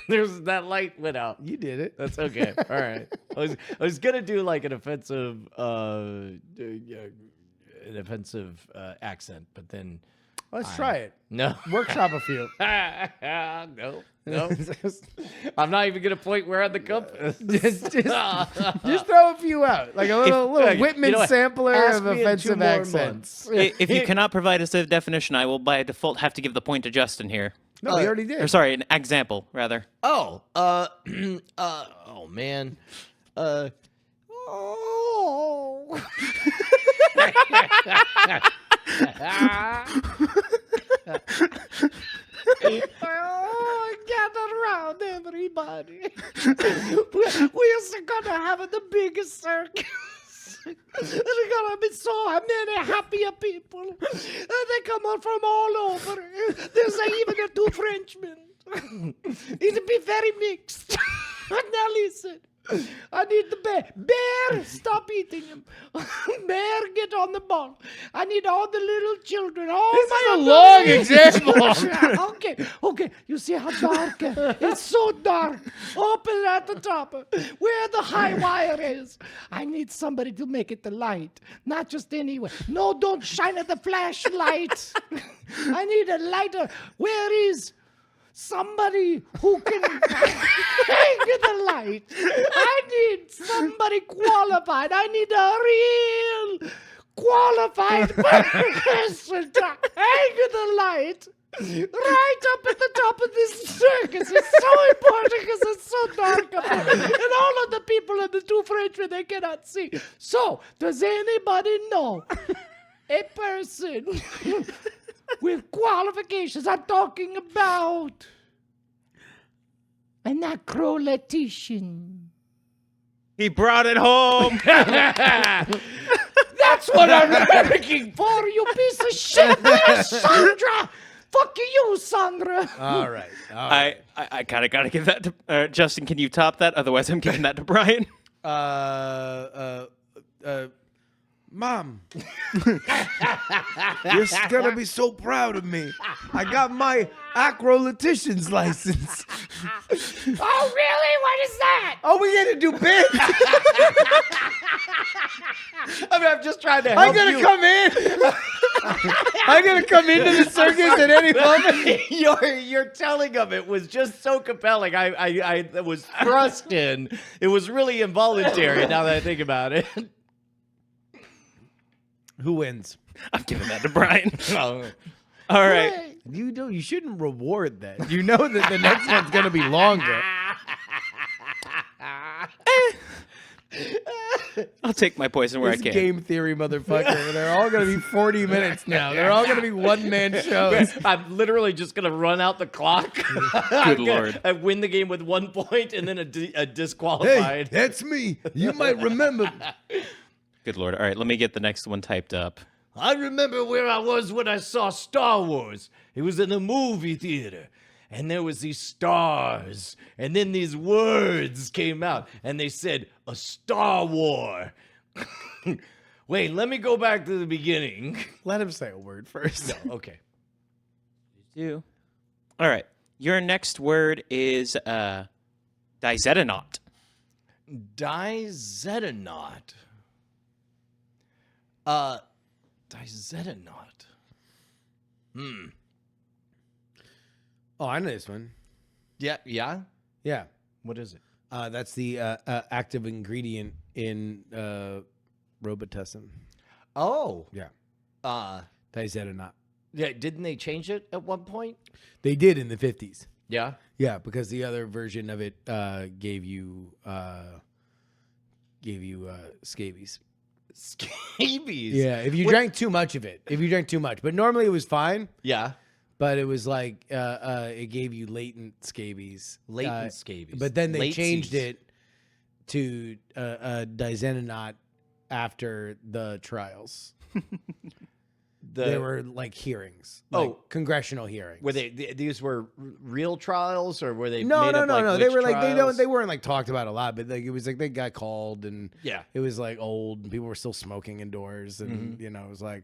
There's that light went out. You did it. That's okay. All right. I was gonna do like an offensive accent, but then Let's try it. no. Workshop a few. No. I'm not even gonna point where on the compass. just throw a few out, like a little Whitman you know what? sampler Ask of me in 2 offensive more accents. months. If you cannot provide us a definition, I will by default have to give the point to Justin here. No, we already did. Or sorry, an example, rather. Oh, man. Gather around, everybody. We're gonna have the biggest circus. There's gonna be so many happier people. They come out from all over. There's even the 2 Frenchmen. It'll be very mixed. Now listen. I need the bear. Bear, stop eating him. Bear, get on the ball. I need all the little children. This is a long example. Okay. You see how dark? It's so dark. Open at the top, where the high wire is. I need somebody to make it the light, not just anywhere. No, don't shine at the flashlight. I need a lighter. Where is somebody who can hang the light? I need somebody qualified. I need a real qualified person to hang the light right up at the top of this circus. It's so important because it's so dark up there. And all of the people and the 2 Frenchmen, they cannot see. So, does anybody know a person with qualifications? I'm talking about an acrolectician. He brought it home. That's what I'm looking for, you piece of shit. There's Sandra. Fuck you, Sandra. All right. I kind of got to give that to Justin. Can you top that? Otherwise, I'm giving that to Brian. Mom, you're gonna be so proud of me. I got my acrolectician's license. Oh, really? What is that? Oh, we gotta do bits. I mean, I'm just trying to help I'm gonna come in. I'm gonna come into the circus at any moment. Your telling of it was just so compelling. I was thrust in. It was really involuntary now that I think about it. Who wins? I'm giving that to Brian. Oh. All right. You shouldn't reward that. You know that the next one's gonna be longer. I'll take my poison where This I can. game theory motherfucker. They're all going to be 40 minutes now. They're all going to be one-man shows. I'm literally just gonna run out the clock. Good Lord. I win the game with 1 point and then a Hey, disqualified. that's me. You might remember. Good Lord. All right, let me get the next one typed up. I remember where I was when I saw Star Wars. It was in the movie theater. And there was these stars. And then these words came out. And they said, a Star War. Wait, let me go back to the beginning. Let him say a word first. No, okay. You. All right. Your next word is dizetonaut. Dizetonaut. Dizetonaut. Oh, I know this one. Yeah, yeah? Yeah. What is it? That's the active ingredient in Robitussin. Oh. Yeah. Yeah, Dizetonaut. didn't they change it at one point? They did in the 50s. Yeah. Yeah, because the other version of it gave you scabies. Scabies. Yeah, if you drank too much of it. If you drank too much. But normally it was fine, Yeah. but it was like it gave you latent scabies. Latent scabies. But then they Late changed seas. it to dizetonaut after the trials. They were like hearings. Like congressional hearings. Were these were real trials or were they No. made up like They witch were like trials? they weren't like talked about a lot, but like it was like they got called and Yeah. it was like old and people were still smoking indoors and you know it was like,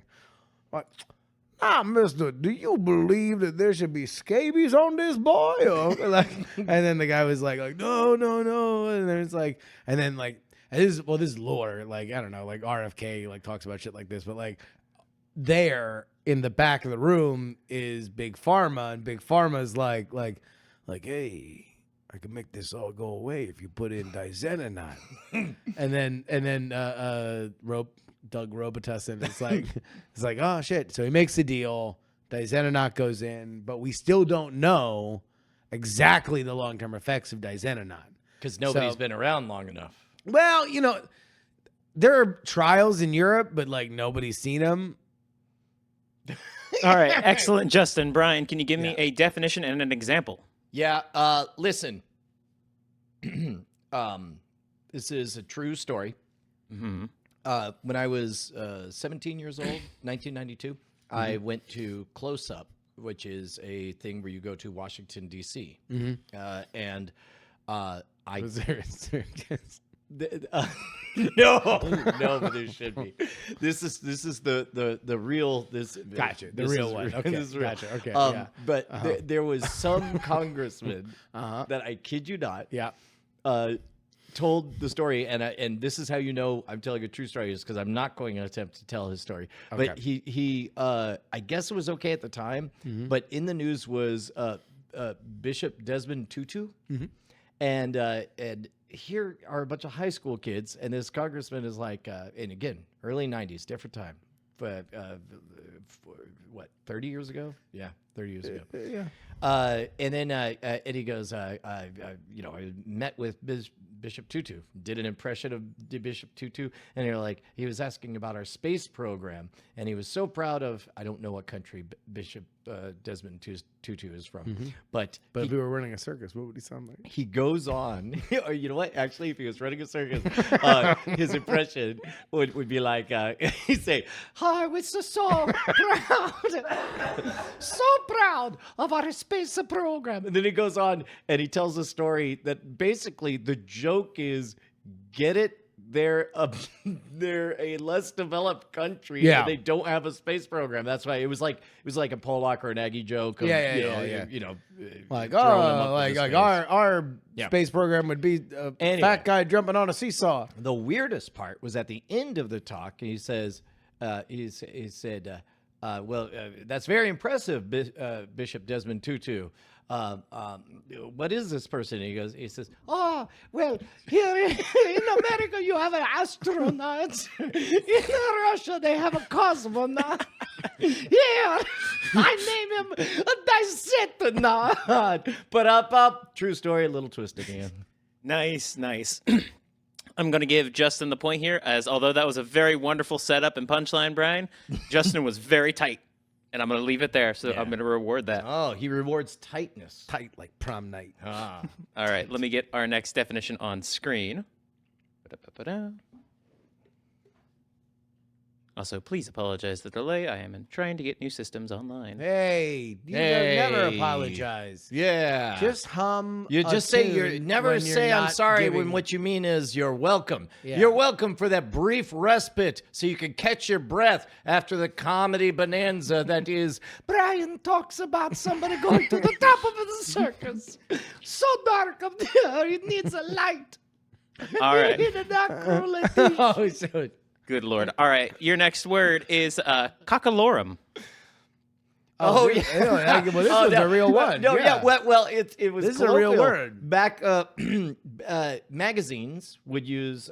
mister, do you believe that there should be scabies on this boy? Or, like, and then the guy was like no, and then it's like, and then like this is lore, like I don't know, like RFK like talks about shit like this, but like there in the back of the room is Big Pharma, and Big Pharma's like, hey, I can make this all go away if you put in dizetonaut. and then Doug Robitussin is like, it's like, oh shit. So he makes the deal. Dizetonaut goes in, but we still don't know exactly the long-term effects of dizetonaut. Because nobody's been around long enough. Well, you know, there are trials in Europe, but like nobody's seen them. All right. Excellent, Justin. Brian, can you give me a definition and an example? Yeah, listen. This is a true story. Mm-hmm. When I was 17 years old, 1992, I went to Close Up, which is a thing where you go to Washington, D.C. And I Was there a circus? no, but there should be. This is the real Gotcha, the this real is one. real. Okay, This is real. gotcha. Okay, yeah. But there was some congressman that I kid you not, Yeah. told the story, and this is how you know I'm telling a true story, is because I'm not going to attempt to tell his story. Okay. But he I guess it was okay at the time, but in the news was Bishop Desmond Tutu, and here are a bunch of high school kids, and this congressman is like, and again, early 90s, different time. What, 30 years ago? Yeah, 30 years ago. Yeah. And then and he goes, I met with Bishop Tutu, did an impression of Bishop Tutu, and you're like, he was asking about our space program, and he was so proud of, I don't know what country Bishop Desmond Tutu is from, but If we were running a circus, what would he sound like? he goes on, or you know what? Actually, if he was running a circus, his impression would be like, he'd say, "Hi, we're so proud of our space program." And then he goes on and he tells a story that basically the joke is, get it? They're a less developed country. Yeah. And they don't have a space program. That's why it was like a Pollock or an Aggie joke. Of, Yeah. You know, Like, throwing them up like into space. our Yeah. space program would be a Anyway. fat guy jumping on a seesaw. The weirdest part was at the end of the talk. He says, he said, well, that's very impressive, Bishop Desmond Tutu. What is this person? He says, oh, well, here in America, you have an astronaut. In Russia, they have a cosmonaut. Here, I name him a dizetonaut. But up, true story, a little twist again. Nice. I'm going to give Justin the point here, as although that was a very wonderful setup and punchline, Brian, Justin was very tight. And I'm going to leave it there, so I'm going to reward that. Oh, he rewards tightness. Tight like prom night. Ah. All right, let me get our next definition on screen. Ba-da-ba-ba-da. Also, please apologize the delay. I am trying to get new systems online. Hey, you Hey. never apologize. Yeah. Just hum. You a just say tune you're never when you're say I'm not sorry giving- when what you mean is you're welcome. Yeah. You're welcome for that brief respite so you can catch your breath after the comedy bonanza that is Brian talks about somebody going to the top of the circus. So dark up there, it needs a light. All right. Oh, so Good Lord. All right, your next word is cockalorum. Oh, this- yeah. well, this Oh, was no. a real one. No, yeah. Well, it was This is a real colloquial. word. Back, magazines would use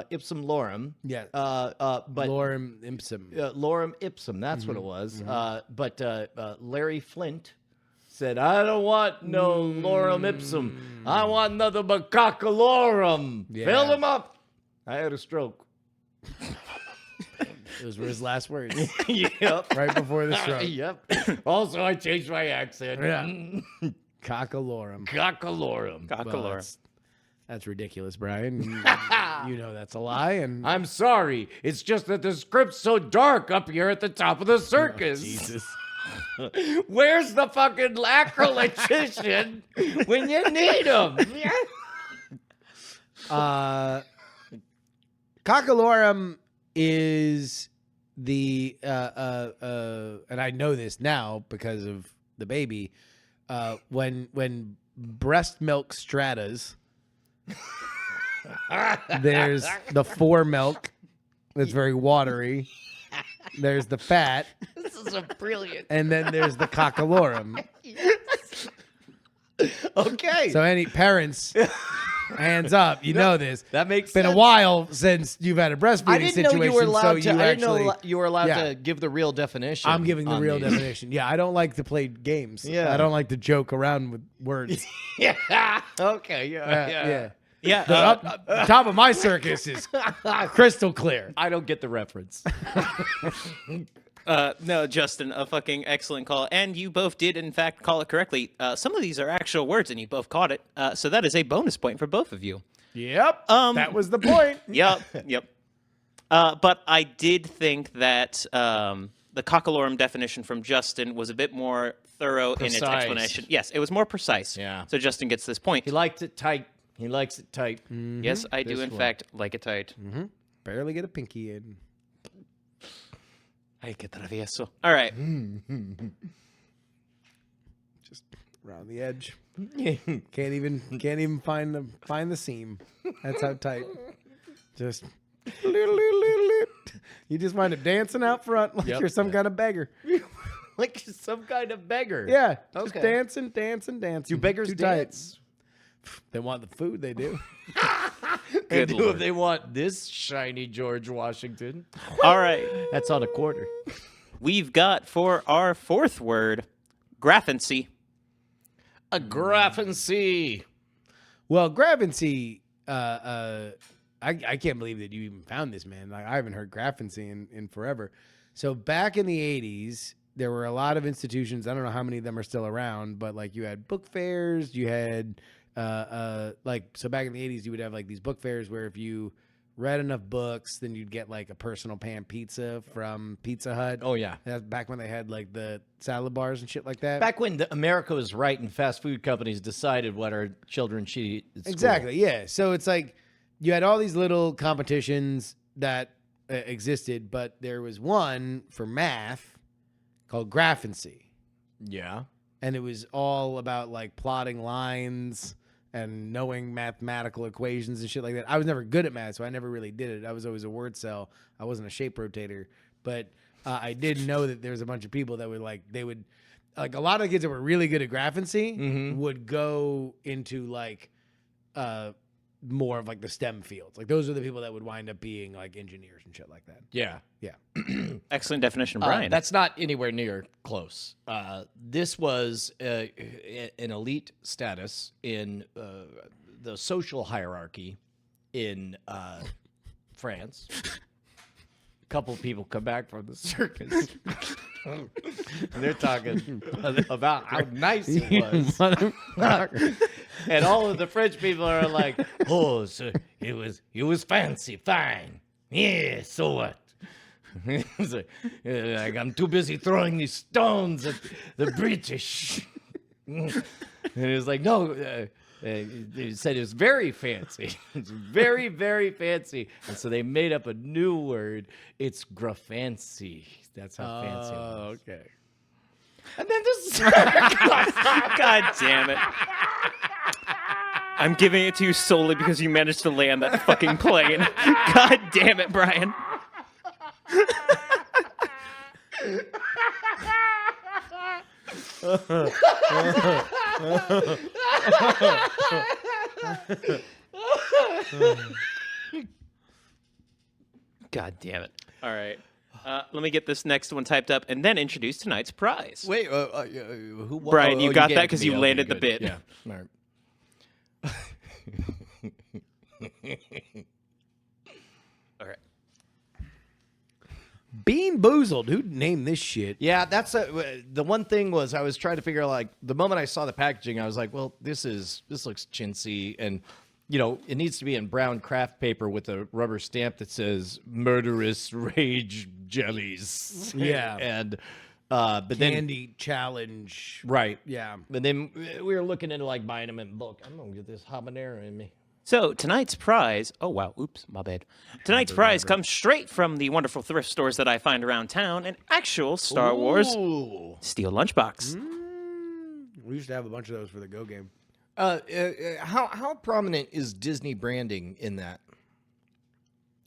ipsum lorem. Yeah. But Lorem ipsum. lorem ipsum, that's what it was. Mm-hmm. But Larry Flint said, I don't want no lorem ipsum. I want nothing but cockalorum. Yeah. Fill them up. I had a stroke. Those were his last words. Yep. Right before the stroke. Yep. Also, I changed my accent. Yeah. Cockalorum. Cockalorum. Well, Cockalorum. that's ridiculous, Brian. You know that's a lie. And I'm sorry. It's just that the script's so dark up here at the top of the circus. Jesus. Where's the fucking lacrologician when you need him? Cockalorum is the and I know this now because of the baby. When breast milk stratas, there's the fore milk that's very watery. There's the fat, This is a brilliant. and then there's the cockalorum. Okay. So any parents, hands up, you know this. that makes It's been sense. a while since you've had a breastfeeding I didn't situation, know you were so allowed you to. I didn't actually. know you were allowed Yeah. to give the real definition. I'm giving the on real these. definition. Yeah, I don't like to play games. Yeah. I don't like to joke around with words. Yeah. Okay. Yeah. Yeah. Yeah, The top of my circus is crystal clear. I don't get the reference. no, Justin, a fucking excellent call. And you both did, in fact, call it correctly. Some of these are actual words, and you both caught it. So that is a bonus point for both of you. Yep. That was the point. Yep, yep. But I did think that the cockalorum definition from Justin was a bit more thorough in its Precise. explanation. Yes, it was more precise. Yeah. So Justin gets this point. He liked it tight. He likes it tight. Yes, I do, This in one. fact, like it tight. Barely get a pinky in. Ay, qué travieso. All right. Just around the edge. Can't even find the seam. That's how tight. Just you just wind up dancing out front like Yep. you're some kind of beggar. Like some kind of beggar. Yeah, just Okay. dancing. Do beggars Too tight. dance? They want the food. They do. They Good do Lord. if they want this shiny George Washington. All right. That's on a quarter. We've got for our fourth word, graphancy. A graphancy. Well, graphancy. I can't believe that you even found this, man. Like I haven't heard graphancy in forever. So back in the 80s, there were a lot of institutions. I don't know how many of them are still around, but like you had book fairs, you had so back in the 80s you would have like these book fairs where if you read enough books, then you'd get like a personal pan pizza from Pizza Hut. Oh, yeah. That's back when they had like the salad bars and shit like that. Back when America was right and fast food companies decided what our children should eat at school. Exactly. Yeah. So it's like you had all these little competitions that existed, but there was one for math called graphancy, Yeah. and it was all about like plotting lines and knowing mathematical equations and shit like that. I was never good at math, so I never really did it. I was always a word cell. I wasn't a shape rotator, but I did know that there was a bunch of people that would like a lot of the kids that were really good at graphancy would go into like more of like the STEM fields. Like those are the people that would wind up being like engineers and shit like that. Yeah. Yeah. Excellent definition, Brian. That's not anywhere near close. This was an elite status in the social hierarchy in France. A couple people come back from the circus. And they're talking about how nice it was. And all of the French people are like, oh, so it was fancy, fine. Yeah, so what? It's like, I'm too busy throwing these stones at the British. And it was like, no, they said it was very fancy. It's very, very fancy. And so they made up a new word. It's graffancy. That's how fancy it was. Okay. And then this God damn it. I'm giving it to you solely because you managed to land that fucking plane. God damn it, Brian. God damn it. All right. Let me get this next one typed up and then introduce tonight's prize. Wait, who? Brian, you got gave that it to 'cause me. you Okay, landed the good. bit. Yeah. All right. All right. Bean Boozled. Who named this shit? Yeah, that's the one thing was I was trying to figure out, like, the moment I saw the packaging, I was like, well, this looks chintzy, and it needs to be in brown craft paper with a rubber stamp that says "Murderous Rage Jellies." Yeah. And but then Candy challenge. right, Yeah. but then we were looking into like buying them in bulk. I'm gonna get this habanero in me. So tonight's prize, oh wow, oops, my bad. Tonight's prize comes straight from the wonderful thrift stores that I find around town, an actual Star Wars Ooh. steel lunchbox. We used to have a bunch of those for the Go game. How prominent is Disney branding in that?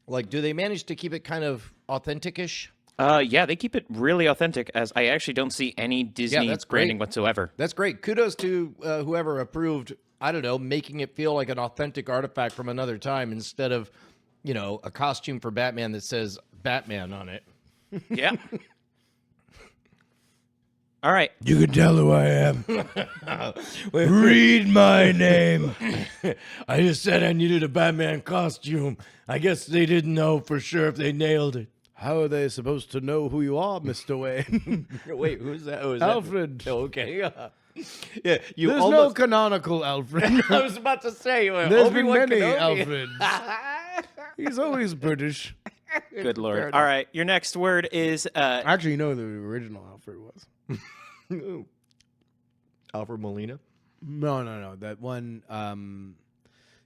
Like, do they manage to keep it kind of authentic-ish? Yeah, they keep it really authentic, as I actually don't see any Disney that's branding great. whatsoever. That's great. Kudos to whoever approved, I don't know, making it feel like an authentic artifact from another time instead of, a costume for Batman that says Batman on it. Yeah. All right. You can tell who I am. Read my name. I just said I needed a Batman costume. I guess they didn't know for sure if they nailed it. How are they supposed to know who you are, Mr. Wayne? Wait, who's that? Oh, is Alfred. That? Oh, okay. Yeah, you There's almost... no canonical Alfred. I was about to say, There's Obi-Wan been many Kenobi. Alfreds. He's always British. Good lord. All right. Your next word is Actually, you know who the original Alfred was. Alfred Molina. No. That one,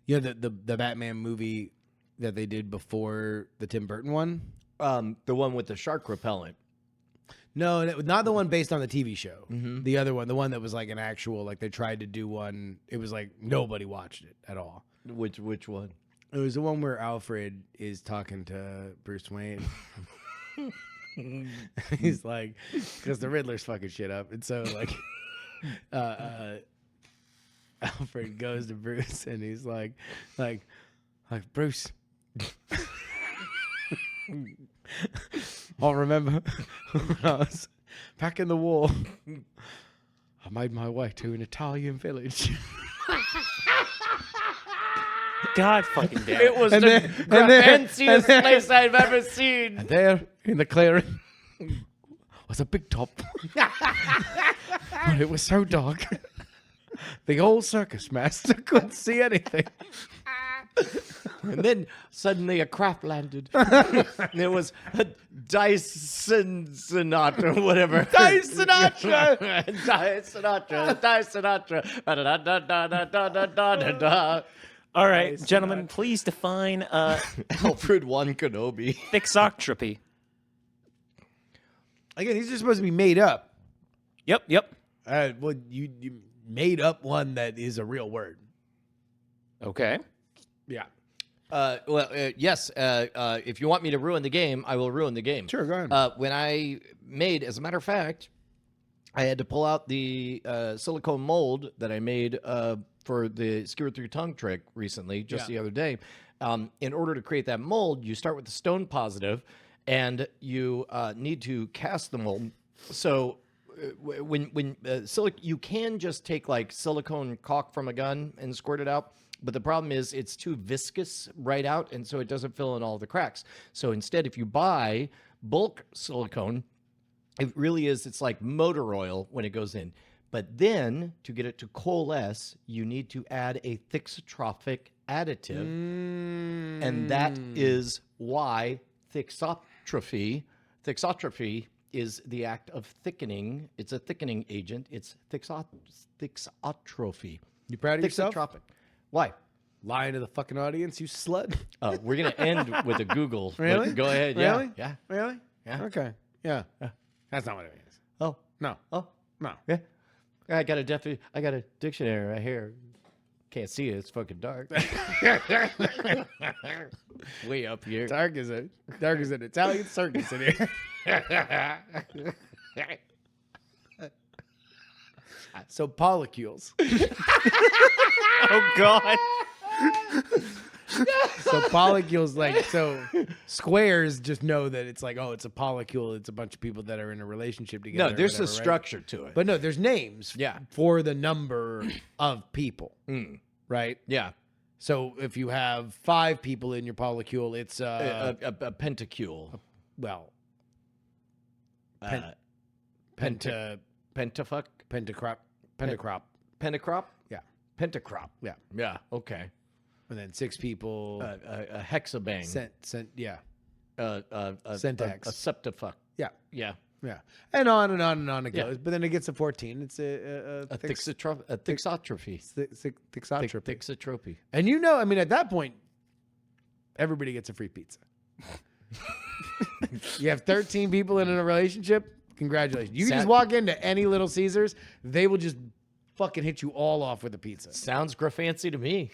the Batman movie that they did before the Tim Burton one. The one with the shark repellent. No, not the one based on the TV show. Mm-hmm. The other one, the one that was like an actual, like they tried to do one. It was like nobody watched it at all. Which one? It was the one where Alfred is talking to Bruce Wayne. He's like, because the Riddler's fucking shit up, and so like, Alfred goes to Bruce and he's like Bruce. I'll remember when I was back in the war. I made my way to an Italian village. God fucking damn It was the fanciest place I've ever seen. And there in the clearing was a big top. But it was so dark. The old circus master couldn't see anything. And then suddenly a craft landed. And it was a Dyson Sinatra, whatever. Dyson Sinatra! Dyson Sinatra. Dyson Sinatra. Da-da-da-da-da-da-da-da-da. All right, gentlemen, please define Alfred One Kenobi. thixotropy. Again, these are supposed to be made up. Yep. Well, you made up one that is a real word. Okay. Yeah. Yes. If you want me to ruin the game, I will ruin the game. Sure, go ahead. When I made, as a matter of fact, I had to pull out the silicone mold that I made for the skewer through tongue trick recently, just the other day. In order to create that mold, you start with the stone positive, and you need to cast the mold. So when you can just take like silicone caulk from a gun and squirt it out, But the problem is it's too viscous right out, and so it doesn't fill in all the cracks. So instead, if you buy bulk silicone, it really is, it's like motor oil when it goes in. But then to get it to coalesce, you need to add a thixotrophic additive. And that is why thixotrophy is the act of thickening. It's a thickening agent. It's thixotrophy. You proud of yourself? Thixotrophic. Why? Lying to the fucking audience, you slut. We're going to end with a Google. but Really? Go ahead. Really? Yeah. Really? Yeah. Okay. Yeah. That's not what it is. Oh. No. Oh. No. Yeah. I got a dictionary right here. Can't see it. It's fucking dark. Way up here. Dark as an Italian circus in here. So polycules. Oh God. So polycules, like, so squares just know that it's like, oh, it's a polycule. It's a bunch of people that are in a relationship together. No, there's whatever, a right? structure to it. But no, there's names Yeah. for the number of people, right? Yeah. So if you have 5 people in your polycule, it's A pentacule. well, Penta, pentaffuck, pentacrop. pentacrop? Yeah. Pentacrop. Yeah. Yeah. Okay. And then 6 people. A hexabang. Yeah. A Syntax. A septifuck. Yeah. Yeah. Yeah. And on and on and on it Yeah. goes. But then it gets to 14. It's A thixotrophy. thixotropy. Thixotropy. And you know, I mean, at that point, everybody gets a free pizza. You have 13 people in a relationship. Congratulations. You can just walk into any Little Caesars. They will just fucking hit you all off with a pizza. Sounds fancy to me.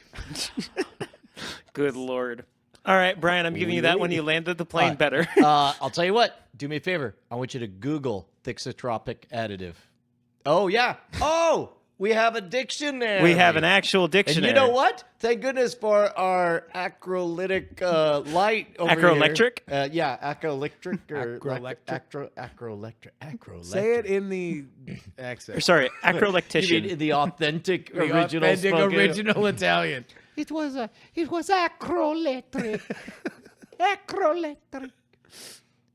Good Lord. All right, Brian, I'm giving you that one. You landed the plane better. I'll tell you what. Do me a favor. I want you to Google thixotropic additive. Oh, yeah. Oh, we have a dictionary. We have an actual And dictionary. you know what? Thank goodness for our acrolytic light over Acroelectric? here. Yeah, acroelectric or Acroelectric. acroelectric. Say it in the accent. Or sorry, You acroelectician. mean the authentic The original authentic spoken? original Italian. It was acroelectric. Acroelectric.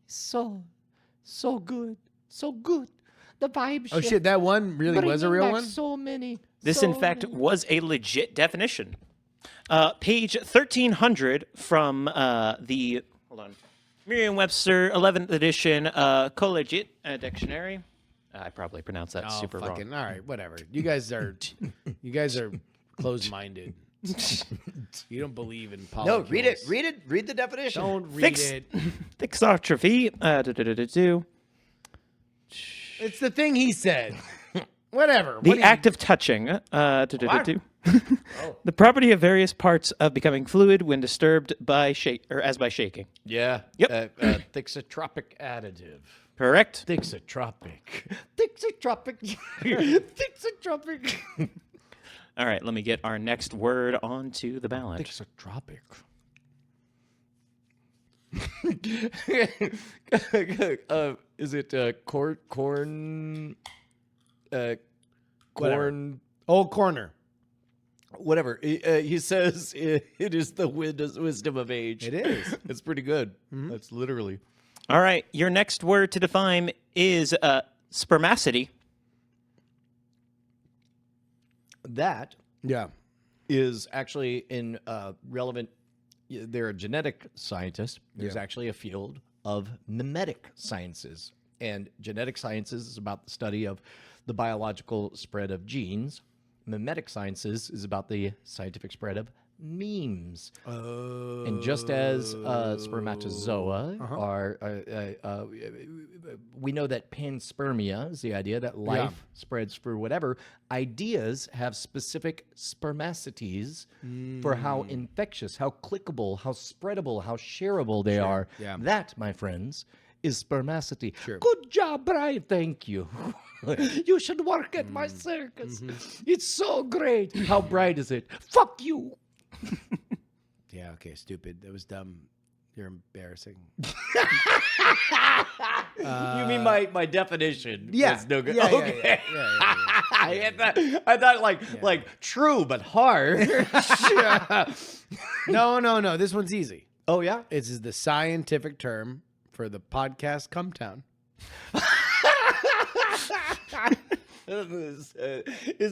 So good. So good. The vibe Oh shit, that one really was a real one? So many. This, in fact, was a legit definition. Page 1300 from the, hold on, Merriam-Webster 11th edition Collegiate Dictionary. I probably pronounced that super wrong. All right, whatever. You guys are closed-minded. You don't believe in polycules. No, read it. Read the definition. Don't read it. Thixotrophy. It's the thing he said. Whatever. The act of touching. The property of various parts of becoming fluid when disturbed by by shaking. Yeah. Yep. Thixotropic additive. Correct. Thixotropic. Thixotropic. Thixotropic. All right, let me get our next word onto the ballot. Thixotropic. Is it corn? Corn. Old corner. Whatever. He says it is the wisdom of age. It is. It's pretty good. That's literally. All right, your next word to define is spermacity. That Yeah. is actually in relevant. They're a genetic scientist. There's actually a field of mimetic sciences. And genetic sciences is about the study of the biological spread of genes. Mimetic sciences is about the scientific spread of memes. And just as spermatozoa are, we know that panspermia is the idea that life spreads through whatever. Ideas have specific spermacities for how infectious, how clickable, how spreadable, how shareable they are. Yeah. That, my friends, is spermacity. Good job, Brian. Thank you. You should work at my circus. It's so great. How bright is it? Fuck you. Yeah, okay, stupid. That was dumb. You're embarrassing. You mean my definition? Yeah. Was no good. Yeah, yeah, Okay. yeah. I thought like true but hard. No. This one's easy. Oh yeah. This is the scientific term for the podcast Come Town. Is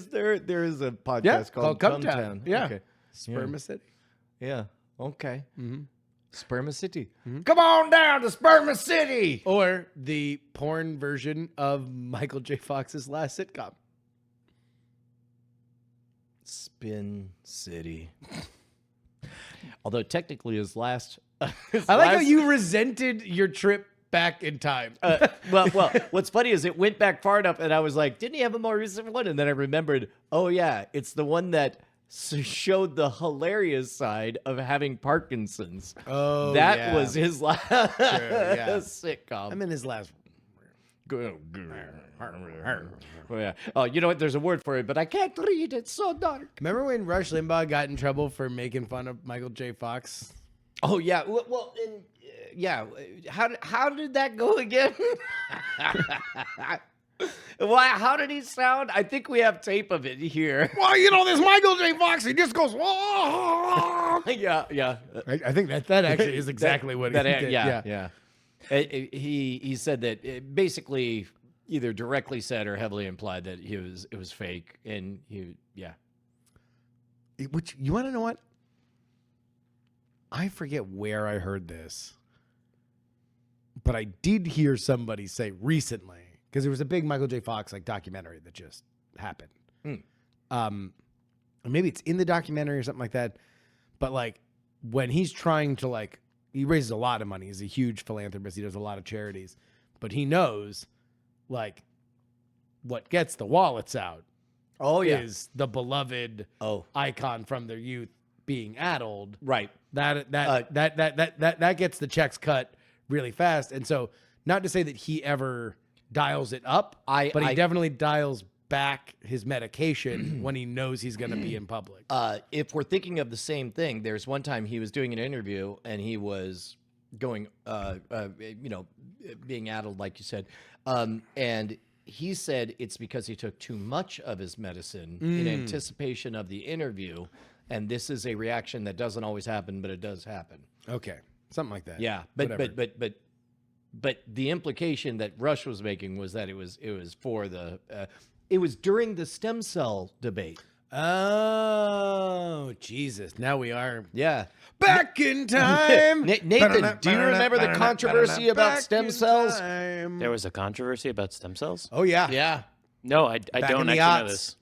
there is a podcast called Come Town? Town. Yeah. Okay. Sperma City. Yeah. Okay. Mm-hmm. Sperma City. Come on down to Sperma City. Or the porn version of Michael J. Fox's last sitcom. Spin City. Although technically his last. I like how you resented your trip back in time. Well, what's funny is it went back far enough, and I was like, didn't he have a more recent one? And then I remembered, oh yeah, it's the one that showed the hilarious side of having Parkinson's. Oh, that was his last sitcom. I'm in his last. Oh yeah. Oh, you know what? There's a word for it, but I can't read. It's so dark. Remember when Rush Limbaugh got in trouble for making fun of Michael J. Fox? Oh yeah. Well, and yeah. How did that go again? Why? How did he sound? I think we have tape of it here. Well, you know, this Michael J. Fox, he just goes, whoa. Yeah. I think that actually is exactly what he did. Yeah. He said that basically either directly said or heavily implied that it was fake, and Which, you want to know what? I forget where I heard this, but I did hear somebody say recently, because there was a big Michael J. Fox like documentary that just happened. Maybe it's in the documentary or something like that. But like when he's trying to like, he raises a lot of money. He's a huge philanthropist. He does a lot of charities, but he knows like what gets the wallets out. Oh yeah, is the beloved icon from their youth being addled. Right. That gets the checks cut really fast. And so, not to say that he ever dials it up, but he definitely dials back his medication when he knows he's going to be in public. If we're thinking of the same thing, there's one time he was doing an interview and he was going, being addled, like you said, and he said it's because he took too much of his medicine in anticipation of the interview, and this is a reaction that doesn't always happen, but it does happen. Okay, something like that. Yeah, but the implication that Rush was making was that it was for the it was during the stem cell debate. Oh, Jesus! Now we are back in time. Nathan, do you remember the controversy about stem cells? There was a controversy about stem cells? Oh yeah, yeah. No, I don't actually know this.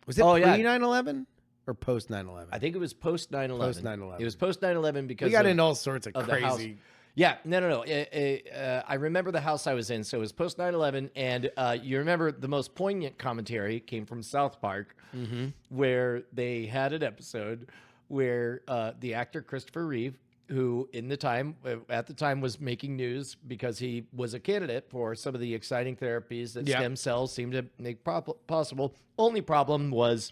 Was it pre 9/11 or post 9/11? I think it was post 9/11. Post 9/11. It was post 9/11 because we got into all sorts of crazy. Yeah, no. I remember the house I was in, so it was post 9/11, and you remember the most poignant commentary came from South Park, where they had an episode where the actor Christopher Reeve, who at the time was making news because he was a candidate for some of the exciting therapies that stem cells seem to make possible. Only problem was,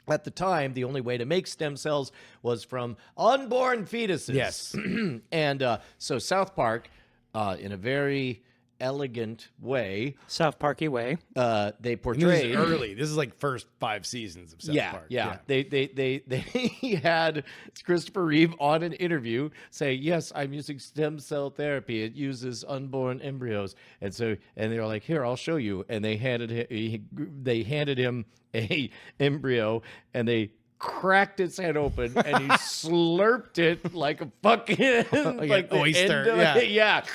at the time, the only way to make stem cells was from unborn fetuses. Yes. And so South Park, in a very elegant way, South Parky way, they portrayed early. This is like first 5 seasons of South Park. Yeah. They had Christopher Reeve on an interview say, "Yes, I'm using stem cell therapy. It uses unborn embryos." And they were like, "Here, I'll show you." And they handed him a embryo, and they cracked its head open, and he slurped it like a fucking like an oyster. Yeah.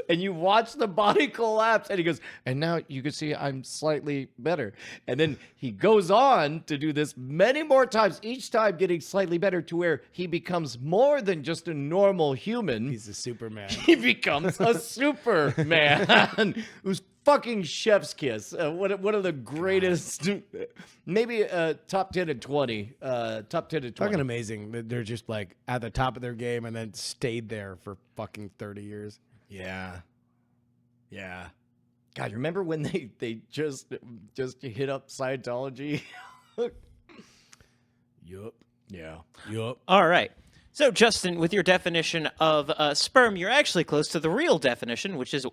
And you watch the body collapse, and he goes, and now you can see I'm slightly better. And then he goes on to do this many more times, each time getting slightly better, to where he becomes more than just a normal human. He's a Superman. He becomes a Superman who's fucking chef's kiss. One of the greatest, maybe top 10 and 20. Top 10 and 20. Fucking amazing. They're just like at the top of their game and then stayed there for fucking 30 years. Yeah. God, remember when they just hit up Scientology? Yup. Yeah. Yup. All right. So, Justin, with your definition of sperm, you're actually close to the real definition, which is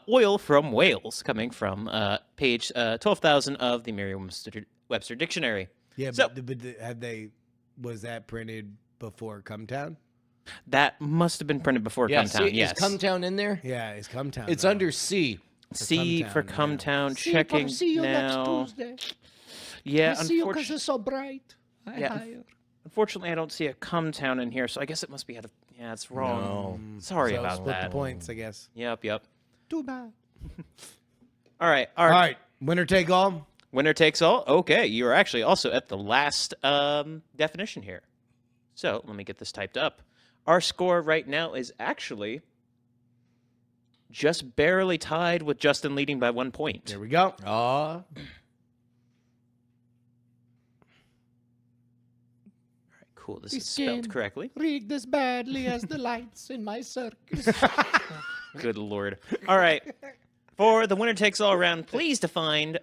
oil from whales, coming from page 12,000 of the Merriam-Webster Dictionary. Yeah, So- but was that printed before Cumtown? That must have been printed before Yeah, Cumtown, see, yes. is Cumtown in there? Yeah, it's Cumtown. It's now. under C. C for Cumtown, Cumtown, checking now. Yeah, unfortunately, it's so bright. unfortunately, I don't see a Cumtown in here, so I guess it must be out of... Yeah, it's wrong. Sorry So about split that. the points, I guess. Yep. Too bad. All right, All right, winner take all. winner takes all. Okay, you are actually also at the last definition here. So let me get this typed up. Our score right now is actually just barely tied with Justin leading by 1 point. There we go. Cool, this is spelled correctly. Rigged as badly as the lights in my circus. Good lord. All right. For the winner takes all round, please define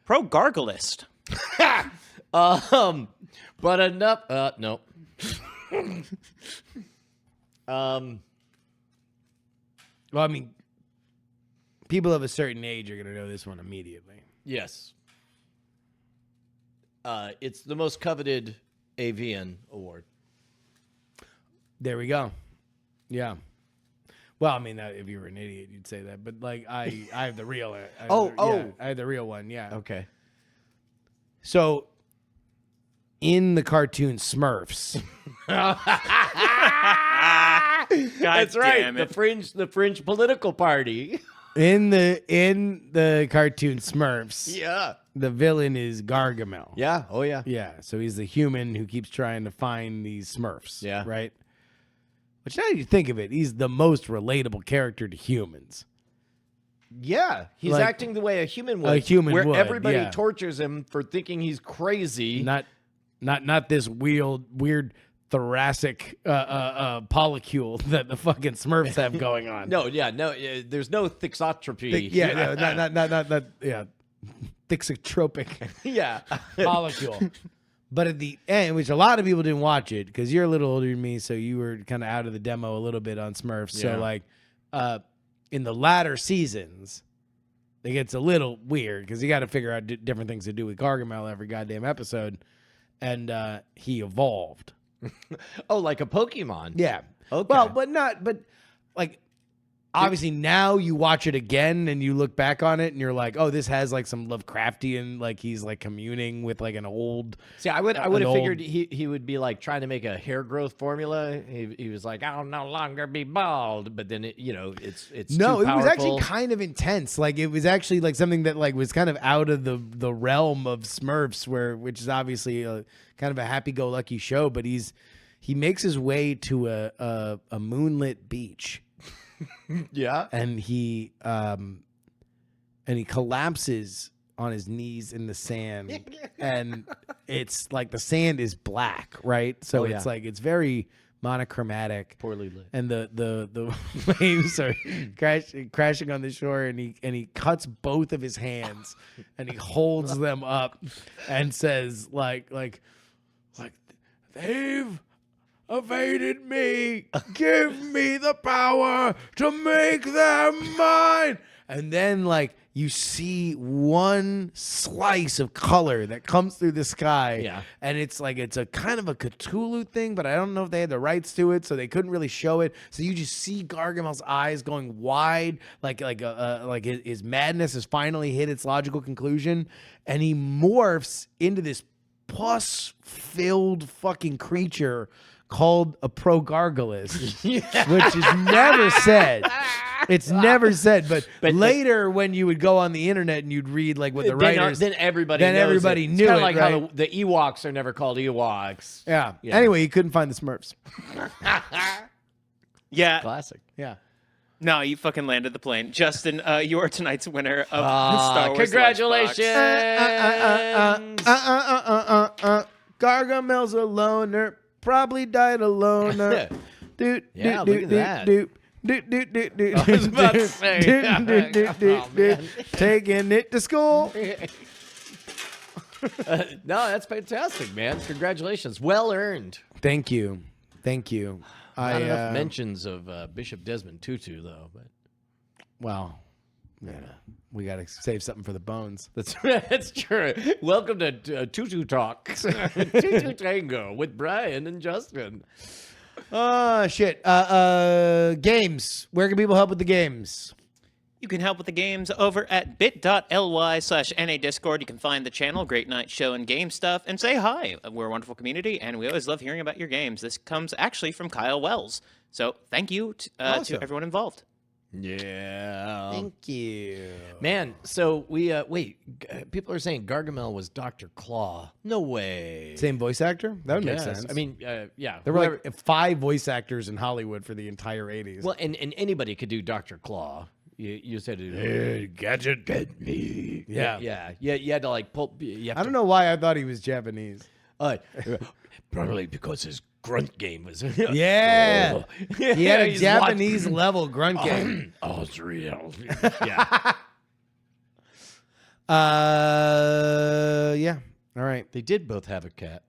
pro-gargleist. But enough. No. Well, I mean, people of a certain age are going to know this one immediately. Yes. It's the most coveted AVN award. There we go. Yeah. Well, I mean, if you were an idiot, you'd say that. But like, I have the real. I have the real one. Yeah. Okay. So, in the cartoon Smurfs, That's right. damn it. The fringe political party. in the cartoon Smurfs, Yeah. the villain is Gargamel. Yeah. Oh yeah. Yeah. So he's the human who keeps trying to find these Smurfs. Yeah. Right. Which now you think of it, he's the most relatable character to humans. Yeah. He's Like, acting the way a human would. a human where would, everybody yeah. tortures him for thinking he's crazy. Not this weird thoracic polycule that the fucking Smurfs have going on. No. Yeah. No. There's no thixotropy. Yeah, no, not yeah, thixotropic Yeah. molecule. But at the end, which a lot of people didn't watch it because you're a little older than me, so you were kind of out of the demo a little bit on Smurfs. Yeah. So like, in the latter seasons, it gets a little weird because you got to figure out different things to do with Gargamel every goddamn episode, and he evolved. Oh, like a Pokemon. Yeah. Okay. Well, but like obviously now you watch it again and you look back on it and you're like, oh, this has like some Lovecraftian, like he's like communing with like an old. See, I would have old- figured he would be like trying to make a hair growth formula. He was like, I'll no longer be bald, but then it's No, too it was actually powerful. kind of intense. Like it was actually like something that like was kind of out of the realm of Smurfs, which is obviously a kind of a happy-go-lucky show. But he makes his way to a moonlit beach. Yeah. And he collapses on his knees in the sand, and it's like the sand is black, right? So Oh, it's yeah. like it's very monochromatic, Poorly lit. and the waves are crashing on the shore, and he cuts both of his hands, and he holds them up, and says like they've evaded me. Give me the power to make them mine. And then, like, you see one slice of color that comes through the sky. Yeah. And it's like, it's a kind of a Cthulhu thing, but I don't know if they had the rights to it, so they couldn't really show it. So you just see Gargamel's eyes going wide, like his madness has finally hit its logical conclusion. And he morphs into this pus-filled fucking creature called a pro-gargleist, which is never said. It's never said, but later when you would go on the internet and you'd read like what the writers, then everybody knows everybody it. knew It's kinda it, like right? how the Ewoks are never called Ewoks. yeah. Yeah. Anyway, he couldn't find the Smurfs. Yeah. Classic. Yeah. No, you fucking landed the plane. Justin, you are tonight's winner of Star Wars Congratulations. Lunchbox. Gargamel's a loner, probably died a loner. Yeah, look at that. I was about to say. Oh, man. Taking it to school. No, that's fantastic, man. Congratulations. Well earned. Thank you. Thank you. Not enough mentions of Bishop Desmond Tutu, though. But Well, yeah, we got to save something for the bones. that's true. Welcome to Tutu Talks, Tutu Tango with Brian and Justin. Oh, shit. Games. Where can people help with the games? You can help with the games over at bit.ly/NA Discord. You can find the channel, Great Night Show and Game Stuff, and say hi. We're a wonderful community, and we always love hearing about your games. This comes actually from Kyle Wells. So thank you to everyone involved. Yeah. Thank you. Man, so we, people are saying Gargamel was Dr. Claw. No way. Same voice actor? That would make Yes. sense. I mean, yeah. there were like 5 voice actors in Hollywood for the entire 80s. Well, and anybody could do Dr. Claw. You said it. Hey, gadget, get me. Yeah. Yeah. You had to like pull. I don't know why I thought he was Japanese. Probably because his grunt game was. Yeah. Oh. He had a He's Japanese level grunt game. Oh, it's real. Yeah. Yeah. All right. They did both have a cat.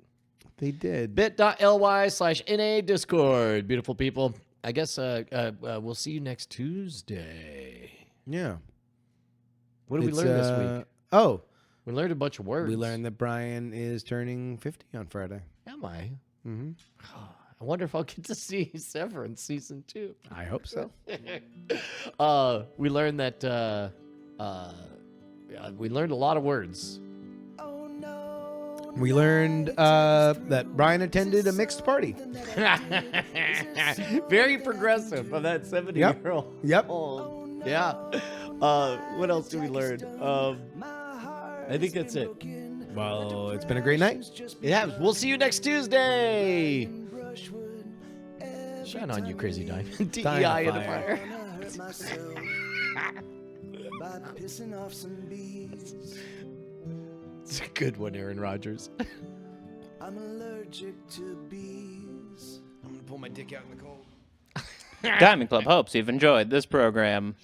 They did. bit.ly/NA Discord. Beautiful people. I guess we'll see you next Tuesday. Yeah. What did we learn this week? Oh, We learned a bunch of words. we learned that Brian is turning 50 on Friday. Am I? Mm-hmm. I wonder if I'll get to see Severance season 2. I hope so. We learned that we learned a lot of words. We learned that Brian attended a mixed party. Very progressive of that 70-year-old. Yep. Yeah. What else did we learn? I think that's it. Well, it's been a great night. Yeah, we'll see you next Tuesday. Shine on, you crazy diamond. DEI in the fire. It's a good one, Aaron Rodgers. I'm allergic to bees. I'm going to pull my dick out in the cold. Diamond Club hopes you've enjoyed this program.